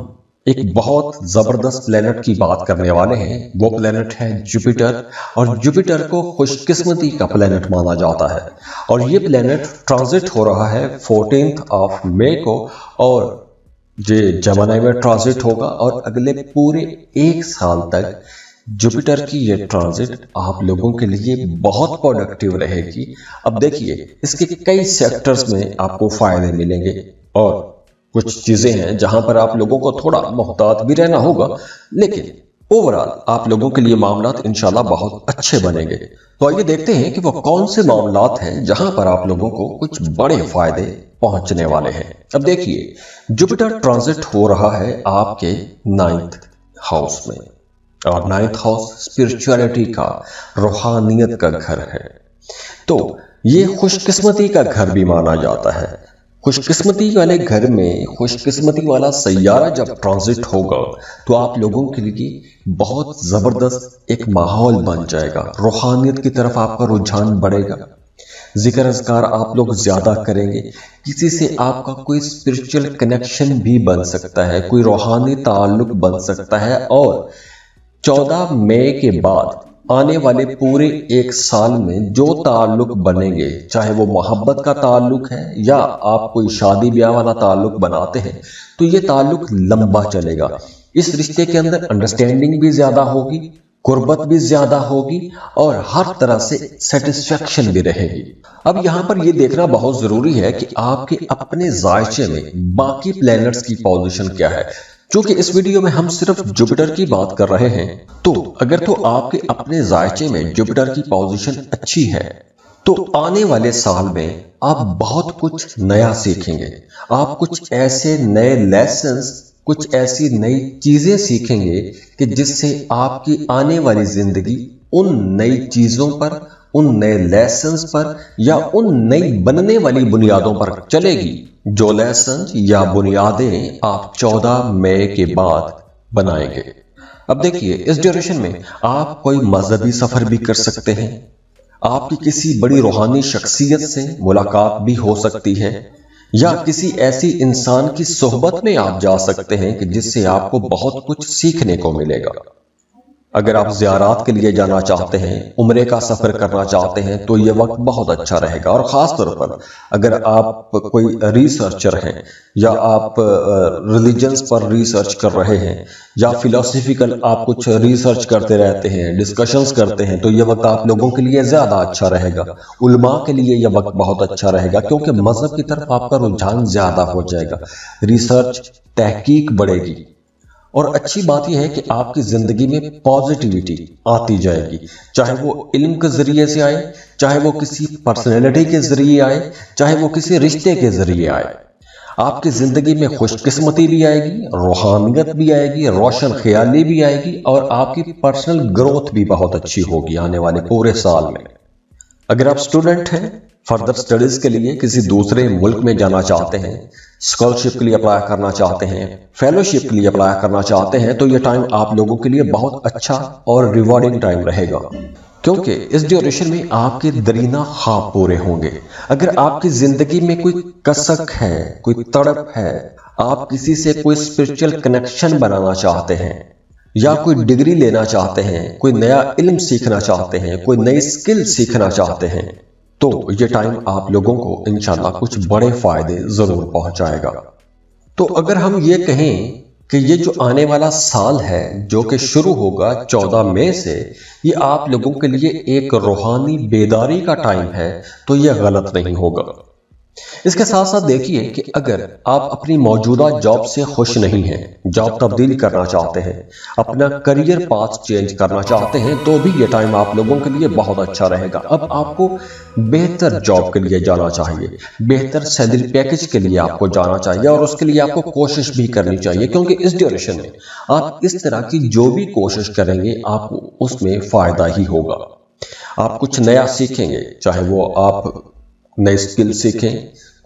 ایک بہت زبردست پلینٹ کی بات کرنے والے ہیں۔ وہ پلینٹ ہے جوپیٹر، اور جوپیٹر کو خوش قسمتی کا پلینٹ مانا جاتا ہے، اور یہ پلینٹ ٹرانزٹ ہو رہا ہے 14 مئی کو، اور یہ جیمنائی میں ٹرانزٹ ہوگا، اور اگلے پورے 1 سال تک جوپیٹر کی یہ ٹرانزٹ آپ لوگوں کے لیے بہت پروڈکٹیو رہے گی۔ اب دیکھیے اس کے کئی سیکٹرز میں آپ کو فائدے ملیں گے، اور کچھ چیزیں ہیں جہاں پر آپ لوگوں کو تھوڑا محتاط بھی رہنا ہوگا، لیکن اوورآل آپ لوگوں کے لیے معاملات انشاءاللہ بہت اچھے بنیں گے۔ تو آئیے دیکھتے ہیں کہ وہ کون سے معاملات ہیں جہاں پر آپ لوگوں کو کچھ بڑے فائدے پہنچنے والے ہیں۔ اب دیکھیے جوپیٹر ٹرانزٹ ہو رہا ہے آپ کے 9th ہاؤس میں، اور 9th ہاؤس اسپرچولیٹی کا، روحانیت کا گھر ہے، تو یہ خوش قسمتی کا گھر بھی مانا جاتا ہے۔ خوش قسمتی والے گھر میں خوش قسمتی والا سیارہ جب ٹرانزٹ ہوگا تو آپ لوگوں کے لیے بہت زبردست ایک ماحول بن جائے گا، روحانیت کی طرف آپ کا رجحان بڑھے گا، ذکر اذکار آپ لوگ زیادہ کریں گے، کسی سے آپ کا کوئی اسپرچل کنیکشن بھی بن سکتا ہے، کوئی روحانی تعلق بن سکتا ہے، اور 14 مئی کے بعد آنے والے پورے 1 سال میں جو تعلق بنیں گے، چاہے وہ محبت کا تعلق ہے یا آپ کوئی شادی بیاہ والا تعلق بناتے ہیں، تو یہ تعلق لمبا چلے گا۔ اس رشتے کے اندر انڈرسٹینڈنگ بھی زیادہ ہوگی، قربت بھی زیادہ ہوگی، اور ہر طرح سے سیٹسفیکشن بھی رہے گی۔ اب یہاں پر یہ دیکھنا بہت ضروری ہے کہ آپ کے اپنے ذائچے میں باقی پلینٹس کی پوزیشن کیا ہے۔ چونکہ اس ویڈیو میں ہم صرف جوپیٹر کی بات کر رہے ہیں، تو اگر تو آپ کے اپنے ذائچے میں جوپیٹر کی پوزیشن اچھی ہے تو آنے والے سال میں آپ بہت کچھ نیا سیکھیں گے، آپ کچھ ایسے نئے لیسنز، کچھ ایسی نئی چیزیں سیکھیں گے کہ جس سے آپ کی آنے والی زندگی ان نئی چیزوں پر، ان نئے لیسنز پر، یا ان نئی بننے والی بنیادوں پر چلے گی جو لیسنز یا بنیادیں آپ 14 مئی کے بعد بنائیں گے۔ اب دیکھیے اس ڈیوریشن میں آپ کوئی مذہبی سفر بھی کر سکتے ہیں، آپ کی کسی بڑی روحانی شخصیت سے ملاقات بھی ہو سکتی ہے، یا کسی ایسی انسان کی صحبت میں آپ جا سکتے ہیں کہ جس سے آپ کو بہت کچھ سیکھنے کو ملے گا۔ اگر آپ زیارات کے لیے جانا چاہتے ہیں، عمرے کا سفر کرنا چاہتے ہیں، تو یہ وقت بہت اچھا رہے گا، اور خاص طور پر اگر آپ کوئی ریسرچر ہیں، یا آپ ریلیجنز پر ریسرچ کر رہے ہیں، یا فلسفیکل آپ کچھ ریسرچ کرتے رہتے ہیں، ڈسکشنز کرتے ہیں، تو یہ وقت آپ لوگوں کے لیے زیادہ اچھا رہے گا۔ علماء کے لیے یہ وقت بہت اچھا رہے گا، کیونکہ مذہب کی طرف آپ کا رجحان زیادہ ہو جائے گا، ریسرچ تحقیق بڑھے گی، اور اچھی بات یہ ہے کہ آپ کی زندگی میں پازیٹیوٹی آتی جائے گی، چاہے وہ علم کے ذریعے سے آئے، چاہے وہ کسی پرسنالٹی کے ذریعے آئے، چاہے وہ کسی رشتے کے ذریعے آئے۔ آپ کی زندگی میں خوش قسمتی بھی آئے گی، روحانیت بھی آئے گی، روشن خیالی بھی آئے گی، اور آپ کی پرسنل گروتھ بھی بہت اچھی ہوگی آنے والے پورے سال میں۔ اگر آپ اسٹوڈنٹ ہیں، فردر سٹڈیز کے لیے کسی دوسرے ملک میں جانا چاہتے ہیں، اسکالرشپ کے لیے اپلائی کرنا چاہتے ہیں، فیلوشپ کے لیے اپلائی کرنا چاہتے ہیں، تو یہ ٹائم آپ لوگوں کے لیے بہت اچھا اور ریوارڈنگ ٹائم رہے گا، کیونکہ اس ڈیوریشن میں آپ کے درینہ خواب پورے ہوں گے۔ اگر آپ کی زندگی میں کوئی کسک ہے، کوئی تڑپ ہے، آپ کسی سے کوئی اسپرچل کنیکشن بنانا چاہتے ہیں، یا کوئی ڈگری لینا چاہتے ہیں، کوئی نیا علم سیکھنا چاہتے ہیں، کوئی نئی سکل سیکھنا چاہتے ہیں، تو یہ ٹائم آپ لوگوں کو انشاءاللہ کچھ بڑے فائدے ضرور پہنچائے گا۔ تو اگر ہم یہ کہیں کہ یہ جو آنے والا سال ہے جو کہ شروع ہوگا 14 مئی سے، یہ آپ لوگوں کے لیے ایک روحانی بیداری کا ٹائم ہے، تو یہ غلط نہیں ہوگا۔ اس کے ساتھ ساتھ دیکھیے کہ اگر آپ اپنی موجودہ جاب سے خوش نہیں ہیں، جاب تبدیل کرنا چاہتے ہیں، اپنا کریئر پاتھ چینج کرنا چاہتے ہیں، تو بھی یہ ٹائم آپ لوگوں کے لیے بہت اچھا رہے گا۔ اب آپ کو بہتر جاب کے لیے جانا چاہیے، بہتر سیلری پیکج کے لیے آپ کو جانا چاہیے، اور اس کے لیے آپ کو کوشش بھی کرنی چاہیے، کیونکہ اس ڈیوریشن میں آپ اس طرح کی جو بھی کوشش کریں گے آپ کو اس میں فائدہ ہی ہوگا۔ آپ کچھ نیا سیکھیں گے، چاہے وہ آپ نئی سکل سیکھیں،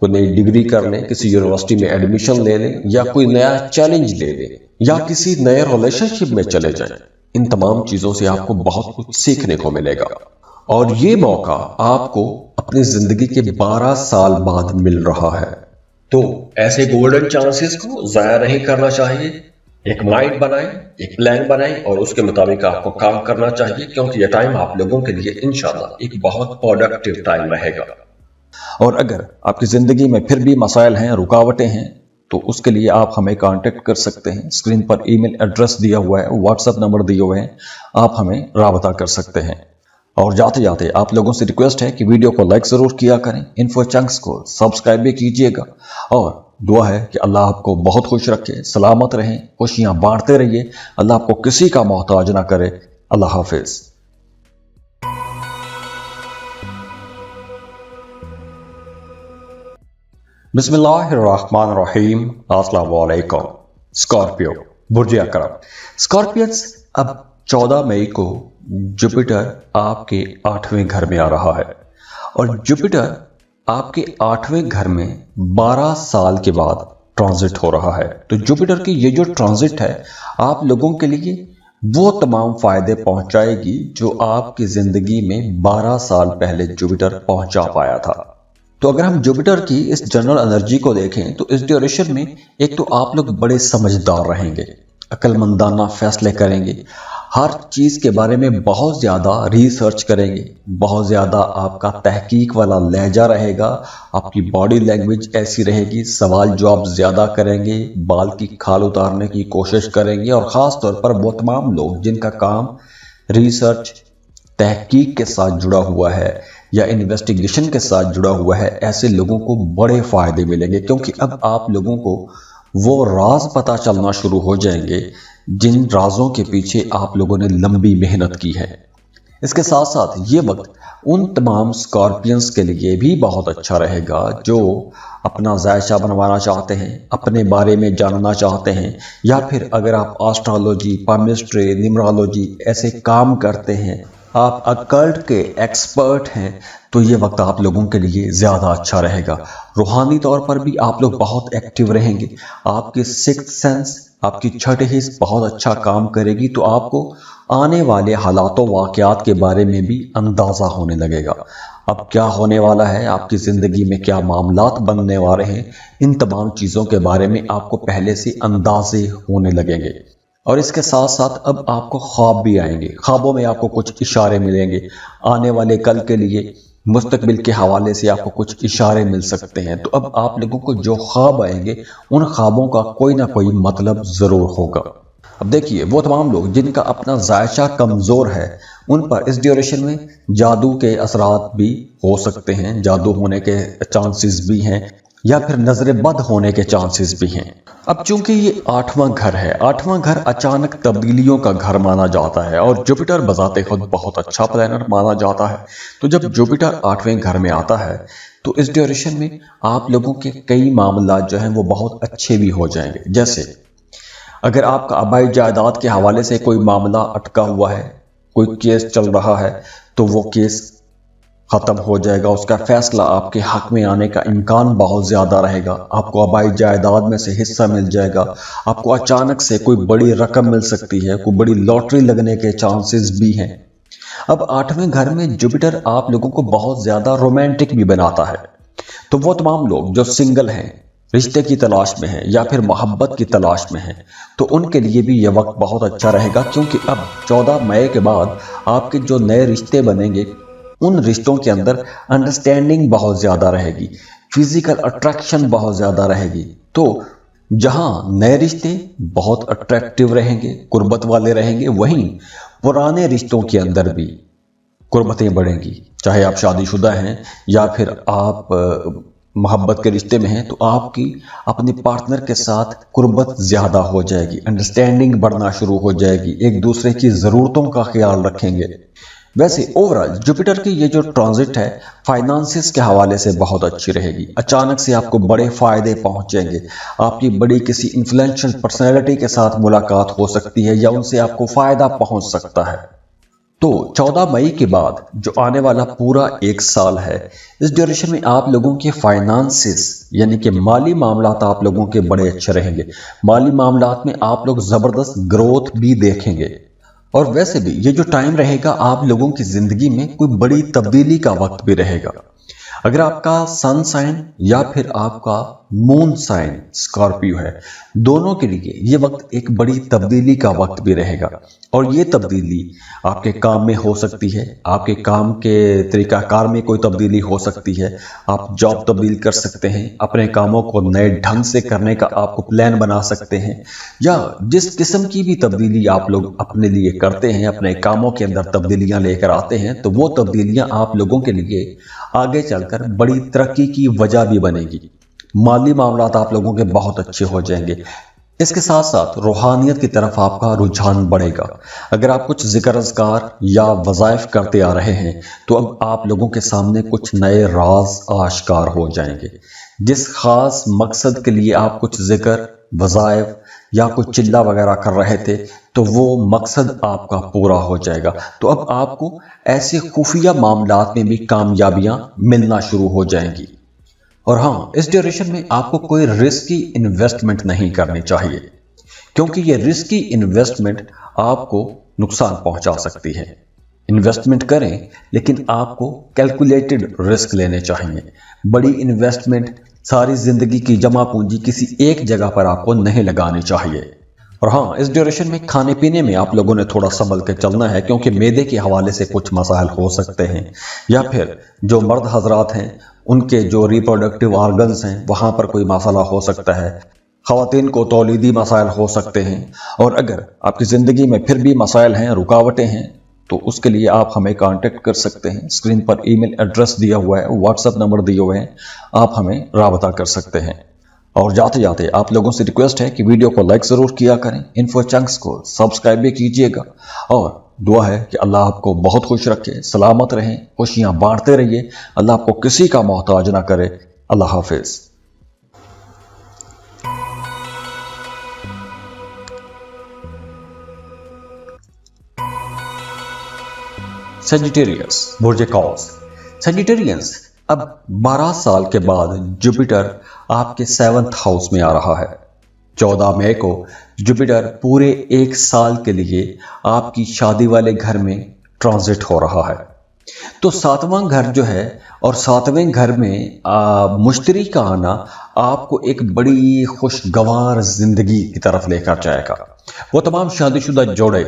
کوئی نئی ڈگری کر لیں، کسی یونیورسٹی میں ایڈمیشن لے لیں، یا کوئی نیا چیلنج لے لیں، یا کسی نئے ریلیشن شپ میں چلے جائیں، ان تمام چیزوں سے آپ کو بہت کچھ سیکھنے کو ملے گا، اور یہ موقع آپ کو اپنی زندگی کے 12 سال بعد مل رہا ہے، تو ایسے گولڈن چانسز کو ضائع نہیں کرنا چاہیے۔ एक माइंड बनाएं, एक प्लान बनाएं और उसके मुताबिक आपको काम करना चाहिए, क्योंकि ये टाइम आप लोगों के लिए इंशाल्लाह एक बहुत प्रोडक्टिव टाइम रहेगा। और अगर आपकी ज़िंदगी में फिर भी मसाइल हैं, रुकावटें हैं, तो उसके लिए आप हमें कांटेक्ट कर सकते हैं। स्क्रीन पर ईमेल एड्रेस दिया हुआ है, व्हाट्सएप नंबर दिए हुए हैं, आप हमें राबता कर सकते हैं। और जाते जाते आप लोगों से रिक्वेस्ट है कि वीडियो को लाइक ज़रूर किया करें, इन्फो चंक्स को सब्सक्राइब भी कीजिएगा, और दुआ है कि अल्लाह आपको बहुत खुश रखे, सलामत रहें, खुशियाँ बांटते रहिए, अल्लाह आपको किसी का मोहताज ना करे। अल्लाह हाफिज़। बिस्मिल्लाहिर्रहमानिर्रहीम। अस्सलाम वालेकुम। स्कॉर्पियो, बुर्ज अकरम। स्कॉर्पियंस, अब 14 मई को जुपिटर आपके 8वें घर में आ रहा है, और जुपिटर आपके 8वें घर में 12 साल के बाद ट्रांजिट हो रहा है। तो जुपिटर की ये जो ट्रांजिट है आप लोगों के लिए वो तमाम फायदे पहुंचाएगी जो आपकी जिंदगी में 12 साल पहले जुपिटर पहुंचा पाया था। तो अगर हम जुपिटर की इस जनरल एनर्जी को देखें तो इस ड्यूरेशन में एक तो आप लोग बड़े समझदार रहेंगे, अक्लमंदाना फैसले करेंगे, हर चीज़ के बारे में बहुत ज़्यादा रिसर्च करेंगे, बहुत ज़्यादा आपका तहकीक वाला लहजा रहेगा, आपकी बॉडी लैंग्वेज ऐसी रहेगी, सवाल जवाब ज़्यादा करेंगे, बाल की खाल उतारने की कोशिश करेंगे। और ख़ास तौर पर वो तमाम लोग जिनका काम रिसर्च तहकीक के साथ जुड़ा हुआ है या इन्वेस्टिगेशन के साथ जुड़ा हुआ है, ऐसे लोगों को बड़े फ़ायदे मिलेंगे, क्योंकि अब आप लोगों को वो राज पता चलना शुरू हो जाएंगे जिन राजों के पीछे आप लोगों ने लंबी मेहनत की है। इसके साथ साथ ये वक्त उन तमाम स्कॉर्पियंस के लिए भी बहुत अच्छा रहेगा जो अपना जायशा बनवाना चाहते हैं, अपने बारे में जानना चाहते हैं, या फिर अगर आप एस्ट्रोलॉजी, पामिस्ट्री, न्यूमरोलॉजी ऐसे काम करते हैं, आप अकल्ट के एक्सपर्ट हैं, तो ये वक्त आप लोगों के लिए ज़्यादा अच्छा रहेगा। रूहानी तौर पर भी आप लोग बहुत एक्टिव रहेंगे, आपकी सिक्स्थ सेंस, आपकी छठी हिस्स बहुत अच्छा काम करेगी, तो आपको आने वाले हालातों वाक़यात के बारे में भी अंदाज़ा होने लगेगा। अब क्या होने वाला है, आपकी ज़िंदगी में क्या मामलात बनने वाले हैं, इन तमाम चीज़ों के बारे में आपको पहले से अंदाजे होने लगेंगे। और इसके साथ साथ अब आपको ख्वाब भी आएंगे, ख्वाबों में आपको कुछ इशारे मिलेंगे, आने वाले कल के लिए मुस्तकबिल के हवाले से आपको कुछ इशारे मिल सकते हैं। तो अब आप लोगों को जो ख्वाब आएंगे उन ख्वाबों का कोई ना कोई मतलब ज़रूर होगा। अब देखिए, वो तमाम लोग जिनका अपना जायशा कमज़ोर है उन पर इस ड्यूरेशन में जादू के असरात भी हो सकते हैं, जादू होने के चांसेस भी हैं, या फिर नजर बद होने के चांसेस भी हैं। अब चूंकि ये 8वां घर है, 8वां घर अचानक तब्दीलियों का घर माना जाता है, और जुपिटर बजाते खुद बहुत अच्छा प्लानर माना जाता है। तो जब जुपिटर 8वें घर में आता है तो इस ड्यूरेशन में आप लोगों के कई मामला जो हैं वो बहुत अच्छे भी हो जाएंगे। जैसे अगर आपका आबाई जायदाद के हवाले से कोई मामला अटका हुआ है, कोई केस चल रहा है, तो वो केस ख़त्म हो जाएगा, उसका फैसला आपके हक में आने का इम्कान बहुत ज़्यादा रहेगा। आपको आबाई जायदाद में से हिस्सा मिल जाएगा, आपको अचानक से कोई बड़ी रकम मिल सकती है, कोई बड़ी लॉटरी लगने के चांसेस भी हैं। अब 8वें घर में जुपिटर आप लोगों को बहुत ज़्यादा रोमांटिक भी बनाता है। तो वो तमाम लोग जो सिंगल हैं, रिश्ते की तलाश में हैं या फिर मोहब्बत की तलाश में हैं, तो उनके लिए भी यह वक्त बहुत अच्छा रहेगा, क्योंकि अब 14 मई के बाद आपके जो नए रिश्ते बनेंगे उन रिश्तों के अंदर अंडरस्टैंडिंग बहुत ज़्यादा रहेगी, फिजिकल अट्रैक्शन बहुत ज़्यादा रहेगी। तो जहां नए रिश्ते बहुत अट्रैक्टिव रहेंगे, कुर्बत वाले रहेंगे, वहीं पुराने रिश्तों के अंदर भी कुर्बतें बढ़ेंगी। चाहे आप शादीशुदा हैं या फिर आप मोहब्बत के रिश्ते में हैं, तो आपकी अपने पार्टनर के साथ कुर्बत ज़्यादा हो जाएगी, अंडरस्टैंडिंग बढ़ना शुरू हो जाएगी, एक दूसरे की ज़रूरतों का ख्याल रखेंगे। वैसे ओवरऑल जुपिटर की ये जो ट्रांजिट है फाइनेंसिस के हवाले से बहुत अच्छी रहेगी। अचानक से आपको बड़े फायदे पहुंचेंगे, आपकी बड़ी किसी इन्फ्लुएंशियल पर्सनैलिटी के साथ मुलाकात हो सकती है या उनसे आपको फायदा पहुंच सकता है। तो 14 मई के बाद जो आने वाला पूरा एक साल है, इस ड्यूरेशन में आप लोगों के फाइनेंसिस यानी कि माली मामलात आप लोगों के बड़े अच्छे रहेंगे। माली मामलात में आप लोग ज़बरदस्त ग्रोथ भी देखेंगे। और वैसे भी ये जो टाइम रहेगा आप लोगों की ज़िंदगी में कोई बड़ी तब्दीली का वक्त भी रहेगा। अगर आपका सन साइन या फिर आपका मून साइन स्कॉर्पियो है, दोनों के लिए ये वक्त एक बड़ी तब्दीली का वक्त भी रहेगा। और ये तब्दीली आपके काम में हो सकती है, आपके काम के तरीकाकार में कोई तब्दीली हो सकती है, आप जॉब तब्दील कर सकते हैं, अपने कामों को नए ढंग से करने का आपको प्लान बना सकते हैं, या जिस किस्म की भी तब्दीली आप लोग अपने लिए करते हैं, अपने कामों के अंदर तब्दीलियां लेकर आते हैं, तो वो तब्दीलियां आप लोगों के लिए आगे चलकर बड़ी तरक्की की वजह भी बनेगी। माली मामलात आप लोगों के बहुत अच्छे हो जाएंगे। इसके साथ साथ रूहानियत की तरफ आपका रुझान बढ़ेगा। अगर आप कुछ जिक्र अज़कार या वज़ाइफ करते आ रहे हैं तो अब आप लोगों के सामने कुछ नए राज आश्कार हो जाएंगे। जिस खास मकसद के लिए आप कुछ जिक्र वज़ाइफ या कुछ चिल्ला वगैरह कर रहे थे तो वो मकसद आपका पूरा हो जाएगा। तो अब आपको ऐसे खुफिया मामलात में भी कामयाबियां मिलना शुरू हो जाएंगी। और हाँ, इस ड्यूरेशन में आपको कोई रिस्की इन्वेस्टमेंट नहीं करनी चाहिए, क्योंकि ये रिस्की इन्वेस्टमेंट आपको नुकसान पहुंचा सकती है। इन्वेस्टमेंट करें लेकिन आपको कैलकुलेटेड रिस्क लेने चाहिए। बड़ी इन्वेस्टमेंट, सारी जिंदगी की जमा पूंजी किसी एक जगह पर आपको नहीं लगानी चाहिए। और हाँ, इस ड्यूरेशन में खाने पीने में आप लोगों ने थोड़ा संभल के चलना है, क्योंकि मैदे के हवाले से कुछ मसाइल हो सकते हैं, या फिर जो मर्द हजरात हैं उनके जो रिप्रोडक्टिव ऑर्गन्स हैं वहां पर कोई मसला हो सकता है, ख़वातीन को तौलीदी मसाइल हो सकते हैं। और अगर आपकी ज़िंदगी में फिर भी मसाइल हैं, रुकावटें हैं, तो उसके लिए आप हमें कांटेक्ट कर सकते हैं। स्क्रीन पर ईमेल एड्रेस दिया हुआ है, व्हाट्सएप नंबर दिए हुए हैं, आप हमें राबता कर सकते हैं। और जाते जाते आप लोगों से रिक्वेस्ट है कि वीडियो को लाइक ज़रूर किया करें, इन्फो चंक्स को सब्सक्राइब भी कीजिएगा, और दुआ है कि अल्लाह आपको बहुत खुश रखे, सलामत रहें, खुशियां बांटते रहिए, अल्लाह आपको किसी का मोहताज ना करे। अल्लाह हाफिज। सेजिटेरियस बुर्ज कौस। सेजिटेरियंस, अब 12 साल के बाद जुपिटर आपके 7th हाउस में आ रहा है। 14 मई को जुपिटर पूरे 1 साल के लिए आपकी शादी वाले घर में ट्रांजिट हो रहा है। तो 7वां घर जो है, और 7वें घर में मुश्तरी का आना आपको एक बड़ी खुशगवार जिंदगी की तरफ लेकर जाएगा। वो तमाम शादीशुदा जोड़े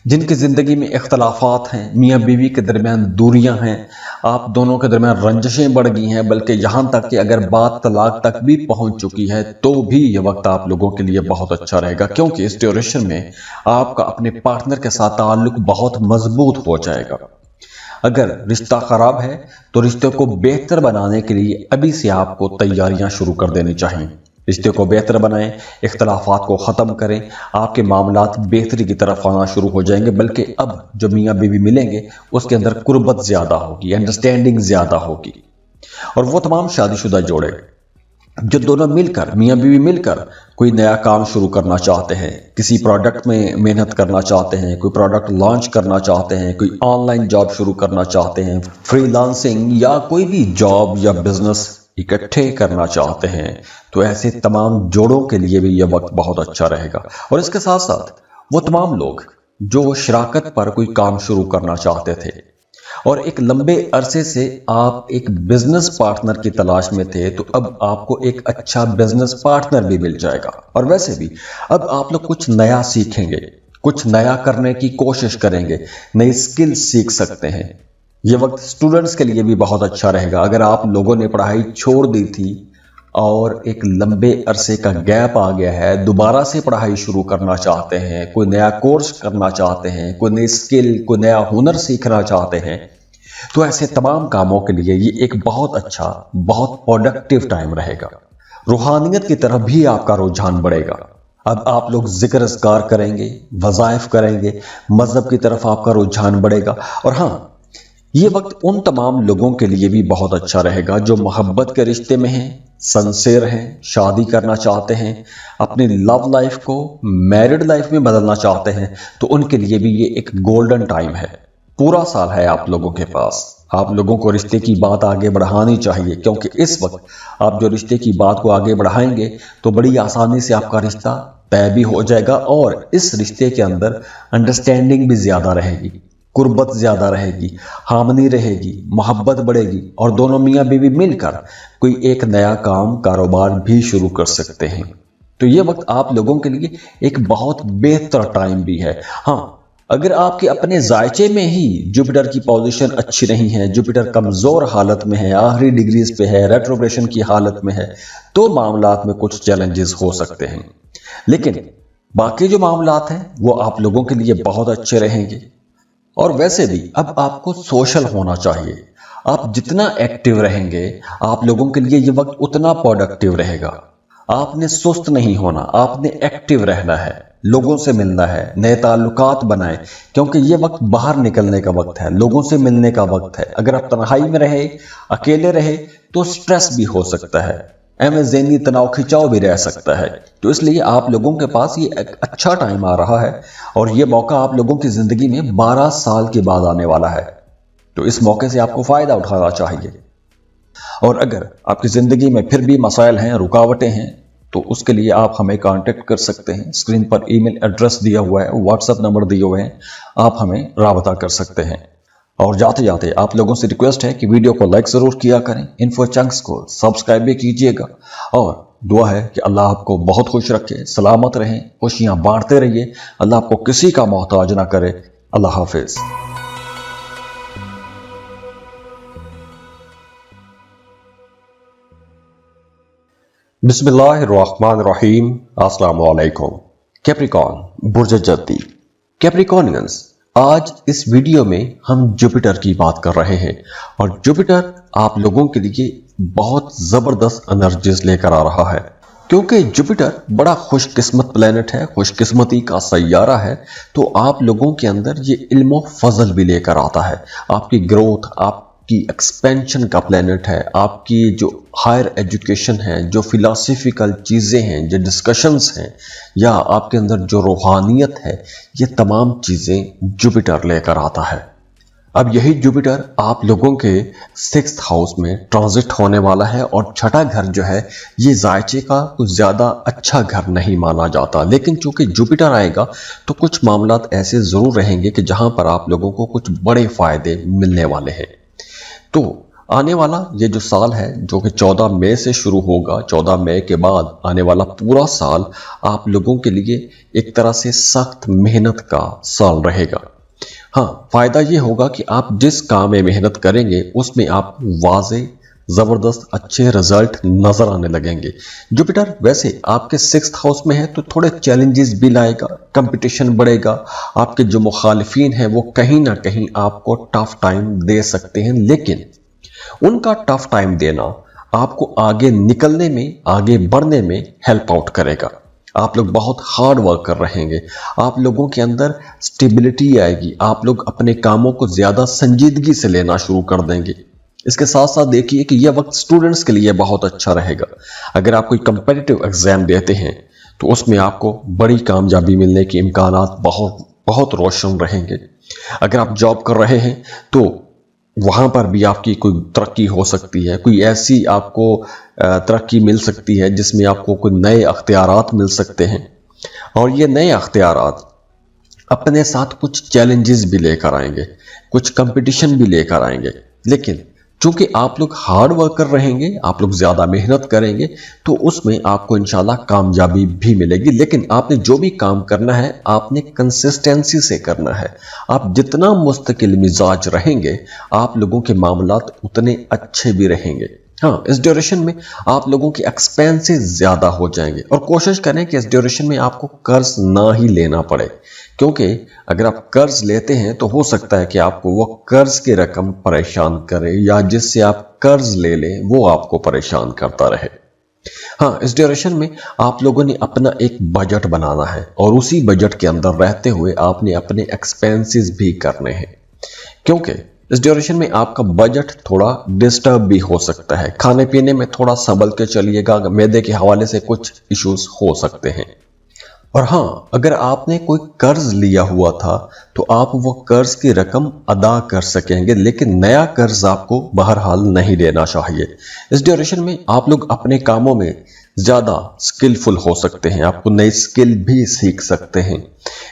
जिनकी ज़िंदगी में इख्तलाफात हैं, मियाँ बीवी के दरमियान दूरियां हैं, आप दोनों के दरमियान रंजशें बढ़ गई हैं, बल्कि यहाँ तक कि अगर बात तलाक तक भी पहुँच चुकी है तो भी ये वक्त आप लोगों के लिए बहुत अच्छा रहेगा, क्योंकि इस ड्यूरेशन में आपका अपने पार्टनर के साथ ताल्लुक बहुत मजबूत हो जाएगा। अगर रिश्ता ख़राब है तो रिश्ते को बेहतर बनाने के लिए अभी से आपको तैयारियां शुरू कर देनी चाहिए। रिश्ते को बेहतर बनाएं, इख्तलाफात को ख़त्म करें, आपके मामलात बेहतरी की तरफ आना शुरू हो जाएंगे। बल्कि अब जो मियाँ बीवी मिलेंगे उसके अंदर कुर्बत ज़्यादा होगी, अंडरस्टैंडिंग ज़्यादा होगी। और वो तमाम शादीशुदा जोड़े जो दोनों मिलकर, मियाँ बीवी मिलकर कोई नया काम शुरू करना चाहते हैं, किसी प्रोडक्ट में मेहनत करना चाहते हैं, कोई प्रोडक्ट लॉन्च करना चाहते हैं, कोई ऑनलाइन जॉब शुरू करना चाहते हैं, फ्रीलांसिंग या कोई भी जॉब या बिजनेस इकट्ठे करना चाहते हैं, तो ऐसे तमाम जोड़ों के लिए भी यह वक्त बहुत अच्छा रहेगा। और इसके साथ साथ वो तमाम लोग जो शराकत पर कोई काम शुरू करना चाहते थे और एक लंबे अरसे से आप एक बिजनेस पार्टनर की तलाश में थे, तो अब आपको एक अच्छा बिजनेस पार्टनर भी मिल जाएगा। और वैसे भी अब आप लोग कुछ नया सीखेंगे, कुछ नया करने की कोशिश करेंगे, नई स्किल सीख सकते हैं। ये वक्त स्टूडेंट्स के लिए भी बहुत अच्छा रहेगा। अगर आप लोगों ने पढ़ाई छोड़ दी थी और एक लंबे अरसे का गैप आ गया है, दोबारा से पढ़ाई शुरू करना चाहते हैं, कोई नया कोर्स करना चाहते हैं, कोई नई स्किल, कोई नया हुनर सीखना चाहते हैं, तो ऐसे तमाम कामों के लिए ये एक बहुत अच्छा, बहुत प्रोडक्टिव टाइम रहेगा। रूहानियत की तरफ भी आपका रुझान बढ़ेगा। अब आप लोग जिक्र अज़कार करेंगे, वज़ाइफ करेंगे, मजहब की तरफ आपका रुझान बढ़ेगा। और हाँ, ये वक्त उन तमाम लोगों के लिए भी बहुत अच्छा रहेगा जो मोहब्बत के रिश्ते में हैं, सनसेर हैं, शादी करना चाहते हैं, अपनी लव लाइफ को मैरिड लाइफ में बदलना चाहते हैं, तो उनके लिए भी ये एक गोल्डन टाइम है। पूरा साल है आप लोगों के पास। आप लोगों को रिश्ते की बात आगे बढ़ानी चाहिए, क्योंकि इस वक्त आप जो रिश्ते की बात को आगे बढ़ाएंगे तो बड़ी आसानी से आपका रिश्ता तय भी हो जाएगा और इस रिश्ते के अंदर अंडरस्टैंडिंग भी ज़्यादा रहेगी। कुर्बत ज्यादा रहेगी, हामनी रहेगी, मोहब्बत बढ़ेगी और दोनों मियाँ बीवी मिलकर कोई एक नया काम कारोबार भी शुरू कर सकते हैं। तो ये वक्त आप लोगों के लिए एक बहुत बेहतर टाइम भी है। हाँ, अगर आपके अपने जायचे में ही जुपिटर की पोजीशन अच्छी नहीं है, जुपिटर कमजोर हालत में है, आखिरी डिग्रीज पे है, रेट्रोग्रेशन की हालत में है, तो मामलात में कुछ चैलेंजेस हो सकते हैं। लेकिन बाकी जो मामलात हैं वो आप लोगों के लिए बहुत अच्छे रहेंगे। और वैसे भी अब आपको सोशल होना चाहिए। आप जितना एक्टिव रहेंगे आप लोगों के लिए ये वक्त उतना प्रोडक्टिव रहेगा। आपने सुस्त नहीं होना, आपने एक्टिव रहना है, लोगों से मिलना है, नए ताल्लुकात बनाएं, क्योंकि ये वक्त बाहर निकलने का वक्त है, लोगों से मिलने का वक्त है। अगर आप तन्हाई में रहे, अकेले रहे तो स्ट्रेस भी हो सकता है, ज़हनी तनाव खिंचाव भी रह सकता है। तो इसलिए आप लोगों के पास ये एक अच्छा टाइम आ रहा है और ये मौका आप लोगों की जिंदगी में 12 साल के बाद आने वाला है। तो इस मौके से आपको फायदा उठाना चाहिए। और अगर आपकी जिंदगी में फिर भी मसाइल हैं, रुकावटें हैं, तो उसके लिए आप हमें कांटेक्ट कर सकते हैं। स्क्रीन पर ईमेल एड्रेस दिया हुआ है, व्हाट्सएप नंबर दिए हुए हैं, आप हमें राबता कर सकते हैं। और जाते जाते आप लोगों से रिक्वेस्ट है कि वीडियो को लाइक जरूर किया करें, इन्फो चंक्स को सब्सक्राइब भी कीजिएगा और दुआ है कि अल्लाह आपको बहुत खुश रखे, सलामत रहें, खुशियां बांटते रहिए, अल्लाह आपको किसी का मोहताज ना करे। अल्लाह हाफिज। बिस्मिल्लाहिर्रहमानिर्रहीम। अस्सलाम वालेकुम। कैप्रिकॉर्न बुर्ज जद्दी। कैप्रिकॉर्नियंस, आज इस वीडियो में हम जुपिटर की बात कर रहे हैं और जुपिटर आप लोगों के लिए बहुत जबरदस्त एनर्जीज लेकर आ रहा है, क्योंकि जुपिटर बड़ा खुशकिस्मत प्लेनेट है, खुशकिस्मती का सैयारा है। तो आप लोगों के अंदर ये इल्म फजल भी लेकर आता है, आपकी ग्रोथ, आपकी एक्सपेंशन का प्लेनेट है, आपकी जो हायर एजुकेशन है, जो फिलॉसफिकल चीज़ें हैं, जो डिस्कशंस हैं, या आपके अंदर जो रूहानियत है, ये तमाम चीज़ें जुपिटर लेकर आता है। अब यही जुपिटर आप लोगों के 6th हाउस में ट्रांजिट होने वाला है और छठा घर जो है ये जायचे का कुछ ज़्यादा अच्छा घर नहीं माना जाता, लेकिन चूंकि जुपिटर आएगा तो कुछ मामलात ऐसे ज़रूर रहेंगे कि जहां पर आप लोगों को कुछ बड़े फ़ायदे मिलने वाले हैं। तो आने वाला ये जो साल है जो कि 14 मई से शुरू होगा, 14 मई के बाद आने वाला पूरा साल आप लोगों के लिए एक तरह से सख्त मेहनत का साल रहेगा। हाँ, फायदा ये होगा कि आप जिस काम में मेहनत करेंगे उसमें आप वाज़े जबरदस्त अच्छे रिजल्ट नजर आने लगेंगे। जुपिटर वैसे आपके 6th हाउस में है तो थोड़े चैलेंजेस भी लाएगा, कंपटीशन बढ़ेगा, आपके जो मुखालिफिन हैं वो कहीं ना कहीं आपको टफ टाइम दे सकते हैं, लेकिन उनका टफ टाइम देना आपको आगे निकलने में, आगे बढ़ने में हेल्प आउट करेगा। आप लोग बहुत हार्ड वर्क कर रहेंगे, आप लोगों के अंदर स्टेबिलिटी आएगी, आप लोग अपने कामों को ज्यादा संजीदगी से लेना शुरू कर देंगे। इसके साथ साथ देखिए कि यह वक्त स्टूडेंट्स के लिए बहुत अच्छा रहेगा। अगर आप कोई कंपेटिटिव एग्जाम देते हैं तो उसमें आपको बड़ी कामयाबी मिलने के इम्कानात बहुत बहुत रोशन रहेंगे। अगर आप जॉब कर रहे हैं तो वहाँ पर भी आपकी कोई तरक्की हो सकती है, कोई ऐसी आपको तरक्की मिल सकती है जिसमें आपको कोई नए अख्तियारात मिल सकते हैं। और ये नए अख्तियारात अपने साथ कुछ चैलेंजेस भी लेकर आएंगे, कुछ कंपटीशन भी लेकर आएंगे, लेकिन चूंकि आप लोग हार्ड वर्क कर रहेंगे, आप लोग ज़्यादा मेहनत करेंगे तो उसमें आपको इंशाल्लाह कामयाबी भी मिलेगी। लेकिन आपने जो भी काम करना है आपने कंसिस्टेंसी से करना है। आप जितना मुस्तकिल मिजाज रहेंगे आप लोगों के मामलात उतने अच्छे भी रहेंगे। हाँ, इस ड्यूरेशन में आप लोगों के एक्सपेंसेस ज़्यादा हो जाएंगे और कोशिश करें कि इस ड्यूरेशन में आपको कर्ज ना ही लेना पड़े, क्योंकि अगर आप कर्ज लेते हैं तो हो सकता है कि आपको वो कर्ज की रकम परेशान करे या जिससे आप कर्ज ले लें वो आपको परेशान करता रहे। हाँ, इस ड्यूरेशन में आप लोगों ने अपना एक बजट बनाना है और उसी बजट के अंदर रहते हुए आपने अपने एक्सपेंसेस भी करने हैं, क्योंकि इस ड्यूरेशन में आपका बजट थोड़ा डिस्टर्ब भी हो सकता है। खाने पीने में थोड़ा संभल के चलिएगा, मैदे के हवाले से कुछ इश्यूज हो सकते हैं। और हाँ, अगर आपने कोई कर्ज लिया हुआ था तो आप वो कर्ज की रकम अदा कर सकेंगे, लेकिन नया कर्ज आपको बहरहाल नहीं लेना चाहिए। इस ड्यूरेशन में आप लोग अपने कामों में ज्यादा स्किलफुल हो सकते हैं, आपको नई स्किल भी सीख सकते हैं।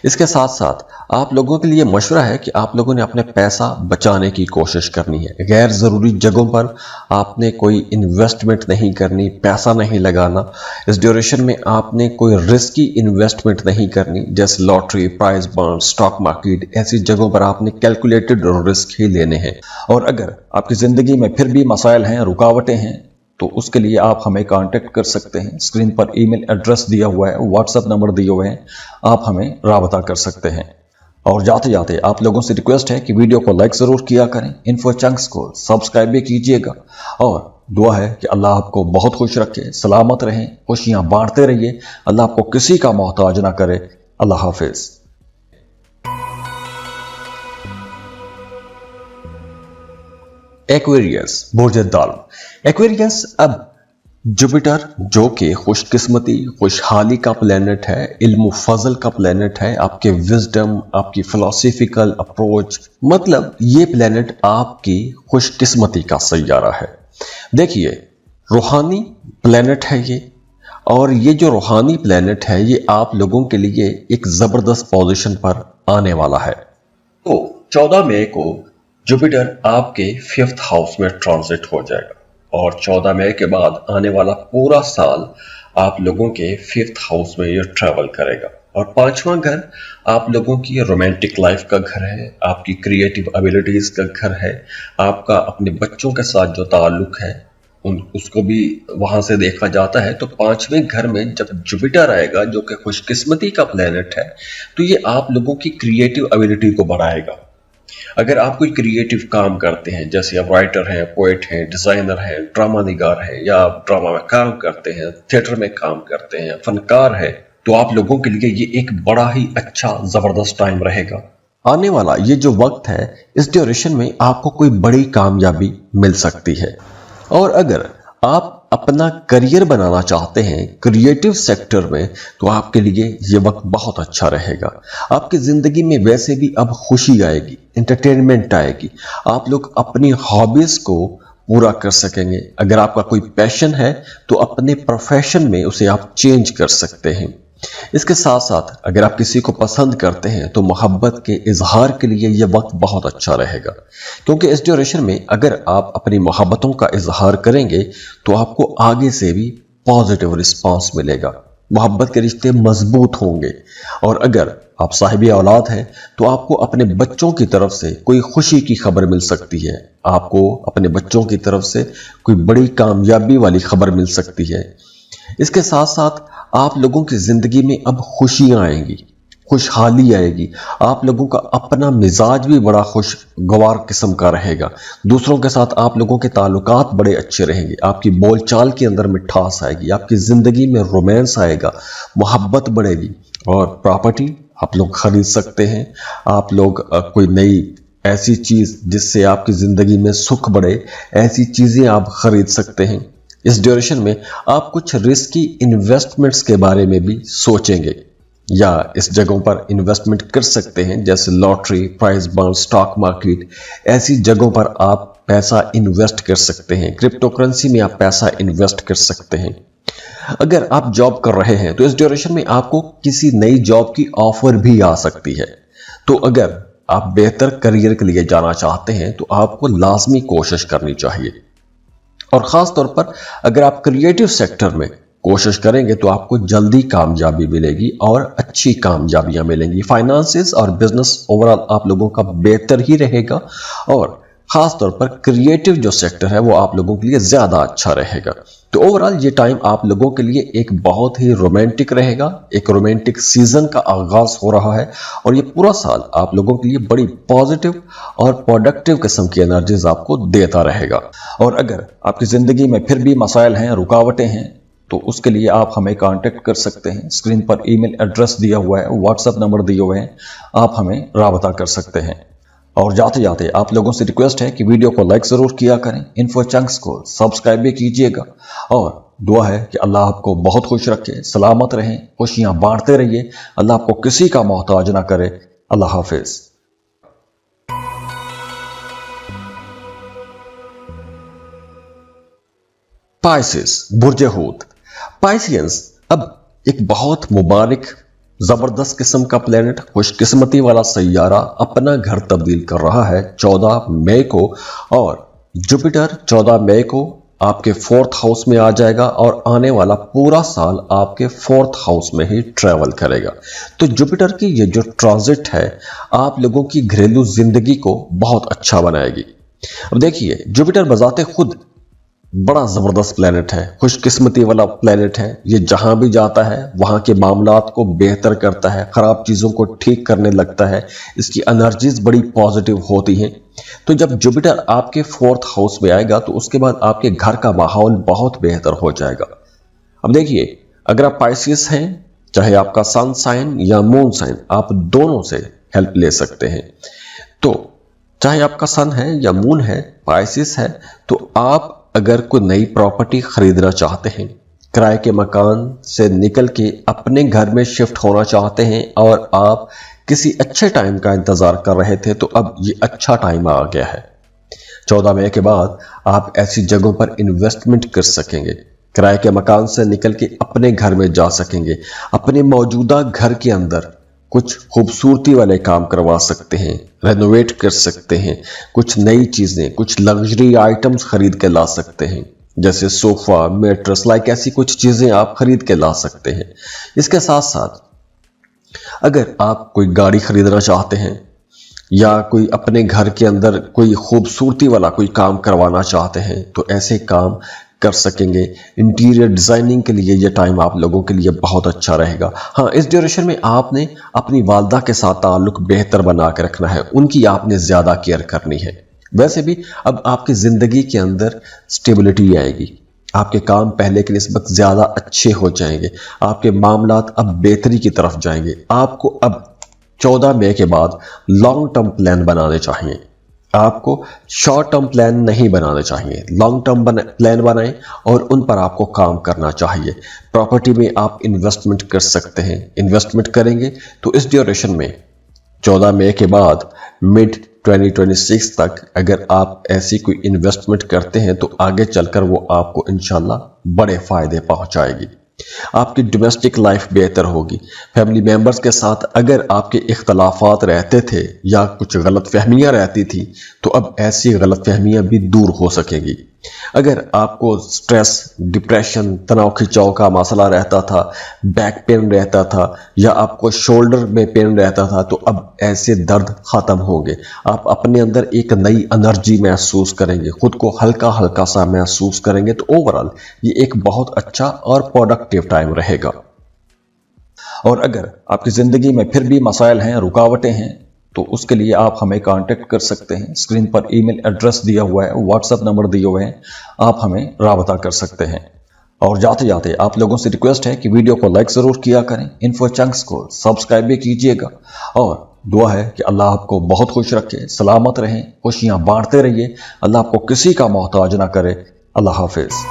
इसके साथ साथ आप लोगों के लिए मशवरा है कि आप लोगों ने अपने पैसा बचाने की कोशिश करनी है। गैर जरूरी जगहों पर आपने कोई इन्वेस्टमेंट नहीं करनी, पैसा नहीं लगाना। इस ड्यूरेशन में आपने कोई रिस्की इन्वेस्टमेंट नहीं करनी, जैसे lottery, prize bond, stock market. ऐसी जगहों पर आपने कैलकुलेटेड रिस्क ही लेने हैं। और अगर आपकी जिंदगी में फिर भी मसाइल हैं, रुकावटें हैं, तो उसके लिए आप हमें कांटेक्ट कर सकते हैं। स्क्रीन पर ईमेल एड्रेस दिया हुआ है, व्हाट्सएप नंबर दिए हुए हैं, आप हमें राबता कर सकते हैं। और जाते जाते आप लोगों से रिक्वेस्ट है कि वीडियो को लाइक जरूर किया करें, इन्फो चंक्स को सब्सक्राइब भी कीजिएगा, और दुआ है कि अल्लाह आपको बहुत खुश रखे, सलामत रहें, खुशियां बांटते रहिए, अल्लाह आपको किसी का मोहताज ना करे। अल्लाह हाफिज। एक्वेरियस बुर्ज दाल्म। एक्वेरियस अब जुपिटर जो कि खुशकिस्मती, खुशहाली का प्लेनेट है, इल्म फजल का प्लेनेट है, आपके विजडम, आपकी फिलोसफिकल अप्रोच, मतलब ये प्लेनेट आपकी खुशकिस्मती का सैयारा है। देखिए, रूहानी प्लेनेट है ये, और ये जो रूहानी प्लेनेट है ये आप लोगों के लिए एक जबरदस्त पोजीशन पर आने वाला है। तो 14 मई को जुपिटर आपके 5th हाउस में ट्रांजिट हो जाएगा, और 14 मई के बाद आने वाला पूरा साल आप लोगों के 5th हाउस में ये ट्रैवल करेगा। और 5वां घर आप लोगों की रोमांटिक लाइफ का घर है, आपकी क्रिएटिव एबिलिटीज का घर है, आपका अपने बच्चों के साथ जो ताल्लुक है उसको भी वहां से देखा जाता है। तो 5वें घर में जब जुपिटर आएगा जो कि खुशकिस्मती का प्लेनेट है, तो ये आप लोगों की क्रिएटिव एबिलिटी को बढ़ाएगा। अगर आप कोई क्रिएटिव काम करते हैं, जैसे आप राइटर हैं, पोएट हैं, डिजाइनर हैं, ड्रामा निगार हैं, या आप ड्रामा में काम करते हैं, थिएटर में काम करते हैं, फनकार है, तो आप लोगों के लिए ये एक बड़ा ही अच्छा जबरदस्त टाइम रहेगा। आने वाला ये जो वक्त है, इस ड्यूरेशन में आपको कोई बड़ी कामयाबी मिल सकती है। और अगर आप अपना करियर बनाना चाहते हैं क्रिएटिव सेक्टर में, तो आपके लिए ये वक्त बहुत अच्छा रहेगा। आपकी जिंदगी में वैसे भी अब खुशी आएगी, एंटरटेनमेंट आएगी, आप लोग अपनी हॉबीज को पूरा कर सकेंगे। अगर आपका कोई पैशन है तो अपने प्रोफेशन में उसे आप चेंज कर सकते हैं। इसके साथ साथ अगर आप किसी को पसंद करते हैं तो मोहब्बत के इजहार के लिए यह वक्त बहुत अच्छा रहेगा, क्योंकि इस ड्यूरेशन में अगर आप अपनी मोहब्बतों का इजहार करेंगे तो आपको आगे से भी पॉजिटिव रिस्पांस मिलेगा, मोहब्बत के रिश्ते मजबूत होंगे। और अगर आप साहिब औलाद हैं तो आपको अपने बच्चों की तरफ से कोई खुशी की खबर मिल सकती है, आपको अपने बच्चों की तरफ से कोई बड़ी कामयाबी वाली खबर मिल सकती है। इसके साथ साथ आप लोगों की जिंदगी में अब खुशियां आएंगी, खुशहाली आएगी, आप लोगों का अपना मिजाज भी बड़ा खुशगवार किस्म का रहेगा, दूसरों के साथ आप लोगों के ताल्लुकात बड़े अच्छे रहेंगे, आपकी बोलचाल के अंदर मिठास आएगी, आपकी जिंदगी में रोमांस आएगा, मोहब्बत बढ़ेगी। और प्रॉपर्टी आप लोग खरीद सकते हैं, आप लोग कोई नई ऐसी चीज जिससे आपकी जिंदगी में सुख बढ़े, ऐसी चीजें आप खरीद सकते हैं। इस ड्यूरेशन में आप कुछ रिस्की इन्वेस्टमेंट्स के बारे में भी सोचेंगे, या इस जगहों पर इन्वेस्टमेंट कर सकते हैं, जैसे lottery, prize bond, stock market. ऐसी जगहों पर आप पैसा इन्वेस्ट कर सकते हैं, क्रिप्टो करेंसी में आप पैसा इन्वेस्ट कर सकते हैं। अगर आप जॉब कर रहे हैं तो इस ड्यूरेशन में आपको किसी नई जॉब की ऑफर भी आ सकती है। तो अगर आप बेहतर करियर के लिए जाना चाहते हैं तो आपको लाजमी कोशिश करनी चाहिए। और खास तौर पर अगर आप क्रिएटिव सेक्टर में कोशिश करेंगे तो आपको जल्दी कामयाबी मिलेगी और अच्छी कामयाबियां मिलेंगी। फाइनेंसेस और बिजनेस ओवरऑल आप लोगों का बेहतर ही रहेगा, और खास तौर पर क्रिएटिव जो सेक्टर है वो आप लोगों के लिए ज्यादा अच्छा रहेगा। तो ओवरऑल ये टाइम आप लोगों के लिए एक बहुत ही रोमांटिक रहेगा, एक रोमांटिक सीजन का आगाज हो रहा है, और ये पूरा साल आप लोगों के लिए बड़ी पॉजिटिव और प्रोडक्टिव किस्म की एनर्जीज आपको देता रहेगा। और अगर आपकी जिंदगी में फिर भी मसाइल हैं, रुकावटें हैं, तो उसके लिए आप हमें कांटेक्ट कर सकते हैं। स्क्रीन पर ईमेल एड्रेस दिया हुआ है, व्हाट्सएप नंबर दिए हुए हैं, आप हमें राबता कर सकते हैं। और जाते जाते आप लोगों से रिक्वेस्ट है कि वीडियो को लाइक जरूर किया करें, इन्फो चंक्स को सब्सक्राइब भी कीजिएगा, और दुआ है कि अल्लाह आपको बहुत खुश रखे, सलामत रहें, खुशियां बांटते रहिए, अल्लाह आपको किसी का मोहताज ना करे। अल्लाह हाफिज। पाइसेस बुर्ज हूत। पाइसियंस अब एक बहुत मुबारक जबरदस्त किस्म का प्लेनेट, खुशकिस्मती वाला सैयारा अपना घर तब्दील कर रहा है 14 मई को, और जुपिटर 14 मई को आपके 4th हाउस में आ जाएगा और आने वाला पूरा साल आपके 4th हाउस में ही ट्रेवल करेगा। तो जुपिटर की ये जो ट्रांजिट है आप लोगों की घरेलू जिंदगी को बहुत अच्छा बनाएगी। अब देखिए, जुपिटर बजाते खुद बड़ा जबरदस्त प्लेनेट है, खुशकिस्मती वाला प्लेनेट है। ये जहां भी जाता है वहां के मामलात को बेहतर करता है, खराब चीजों को ठीक करने लगता है। इसकी एनर्जीज बड़ी पॉजिटिव होती हैं। तो जब जुपिटर आपके 4th हाउस में आएगा तो उसके बाद आपके घर का माहौल बहुत बेहतर हो जाएगा। अब देखिए, अगर आप पाइसियस हैं, चाहे आपका सन साइन या मून साइन, आप दोनों से हेल्प ले सकते हैं। तो चाहे आपका सन है या मून है, पाइसियस है, तो आप अगर कोई नई प्रॉपर्टी खरीदना चाहते हैं, किराए के मकान से निकल के अपने घर में शिफ्ट होना चाहते हैं और आप किसी अच्छे टाइम का इंतजार कर रहे थे, तो अब ये अच्छा टाइम आ गया है। 14 मई के बाद आप ऐसी जगहों पर इन्वेस्टमेंट कर सकेंगे, किराए के मकान से निकल के अपने घर में जा सकेंगे, अपने मौजूदा घर के अंदर कुछ खूबसूरती वाले काम करवा सकते हैं, रेनोवेट कर सकते हैं, कुछ नई चीजें, कुछ लग्जरी आइटम्स खरीद के ला सकते हैं, जैसे सोफा, मैट्रेस, लाइक ऐसी कुछ चीजें आप खरीद के ला सकते हैं। इसके साथ साथ अगर आप कोई गाड़ी खरीदना चाहते हैं या कोई अपने घर के अंदर कोई खूबसूरती वाला कोई काम करवाना चाहते हैं, तो ऐसे काम कर सकेंगे। इंटीरियर डिजाइनिंग के लिए ये टाइम आप लोगों के लिए बहुत अच्छा रहेगा। हाँ, इस ड्यूरेशन में आपने अपनी वालदा के साथ ताल्लुक बेहतर बना के रखना है, उनकी आपने ज्यादा केयर करनी है। वैसे भी अब आपकी जिंदगी के अंदर स्टेबिलिटी आएगी, आपके काम पहले की निस्बत ज्यादा अच्छे हो जाएंगे, आपके मामलात अब बेहतरी की तरफ जाएंगे। आपको अब 14 मई के बाद लॉन्ग टर्म प्लान बनाने चाहिए, आपको शॉर्ट टर्म प्लान नहीं बनाने चाहिए, लॉन्ग टर्म प्लान बनाएं और उन पर आपको काम करना चाहिए। प्रॉपर्टी में आप इन्वेस्टमेंट कर सकते हैं, इन्वेस्टमेंट करेंगे तो इस ड्यूरेशन में 14 मई के बाद मिड 2026 तक अगर आप ऐसी कोई इन्वेस्टमेंट करते हैं तो आगे चलकर वो आपको इंशाल्लाह बड़े फायदे पहुंचाएगी। आपकी डोमेस्टिक लाइफ बेहतर होगी। फैमिली मेंबर्स के साथ अगर आपके इख्तलाफात रहते थे या कुछ गलतफहमियां रहती थी, तो अब ऐसी गलतफहमियां भी दूर हो सकेगी। अगर आपको स्ट्रेस, डिप्रेशन, तनाव खिंचाव का मसला रहता था, बैक पेन रहता था या आपको शोल्डर में पेन रहता था, तो अब ऐसे दर्द खत्म होंगे। आप अपने अंदर एक नई एनर्जी महसूस करेंगे, खुद को हल्का हल्का सा महसूस करेंगे। तो ओवरऑल ये एक बहुत अच्छा और प्रोडक्टिव टाइम रहेगा। और अगर आपकी ज़िंदगी में फिर भी मसाइल हैं, रुकावटें हैं, तो उसके लिए आप हमें कांटेक्ट कर सकते हैं। स्क्रीन पर ईमेल एड्रेस दिया हुआ है, व्हाट्सएप नंबर दिए हुए हैं, आप हमें राबता कर सकते हैं। और जाते जाते आप लोगों से रिक्वेस्ट है कि वीडियो को लाइक ज़रूर किया करें, इन्फो चंक्स को सब्सक्राइब भी कीजिएगा, और दुआ है कि अल्लाह आपको बहुत खुश रखे, सलामत रहें, खुशियाँ बांटते रहिए, अल्लाह आपको किसी का मोहताज ना करे। अल्लाह हाफिज़।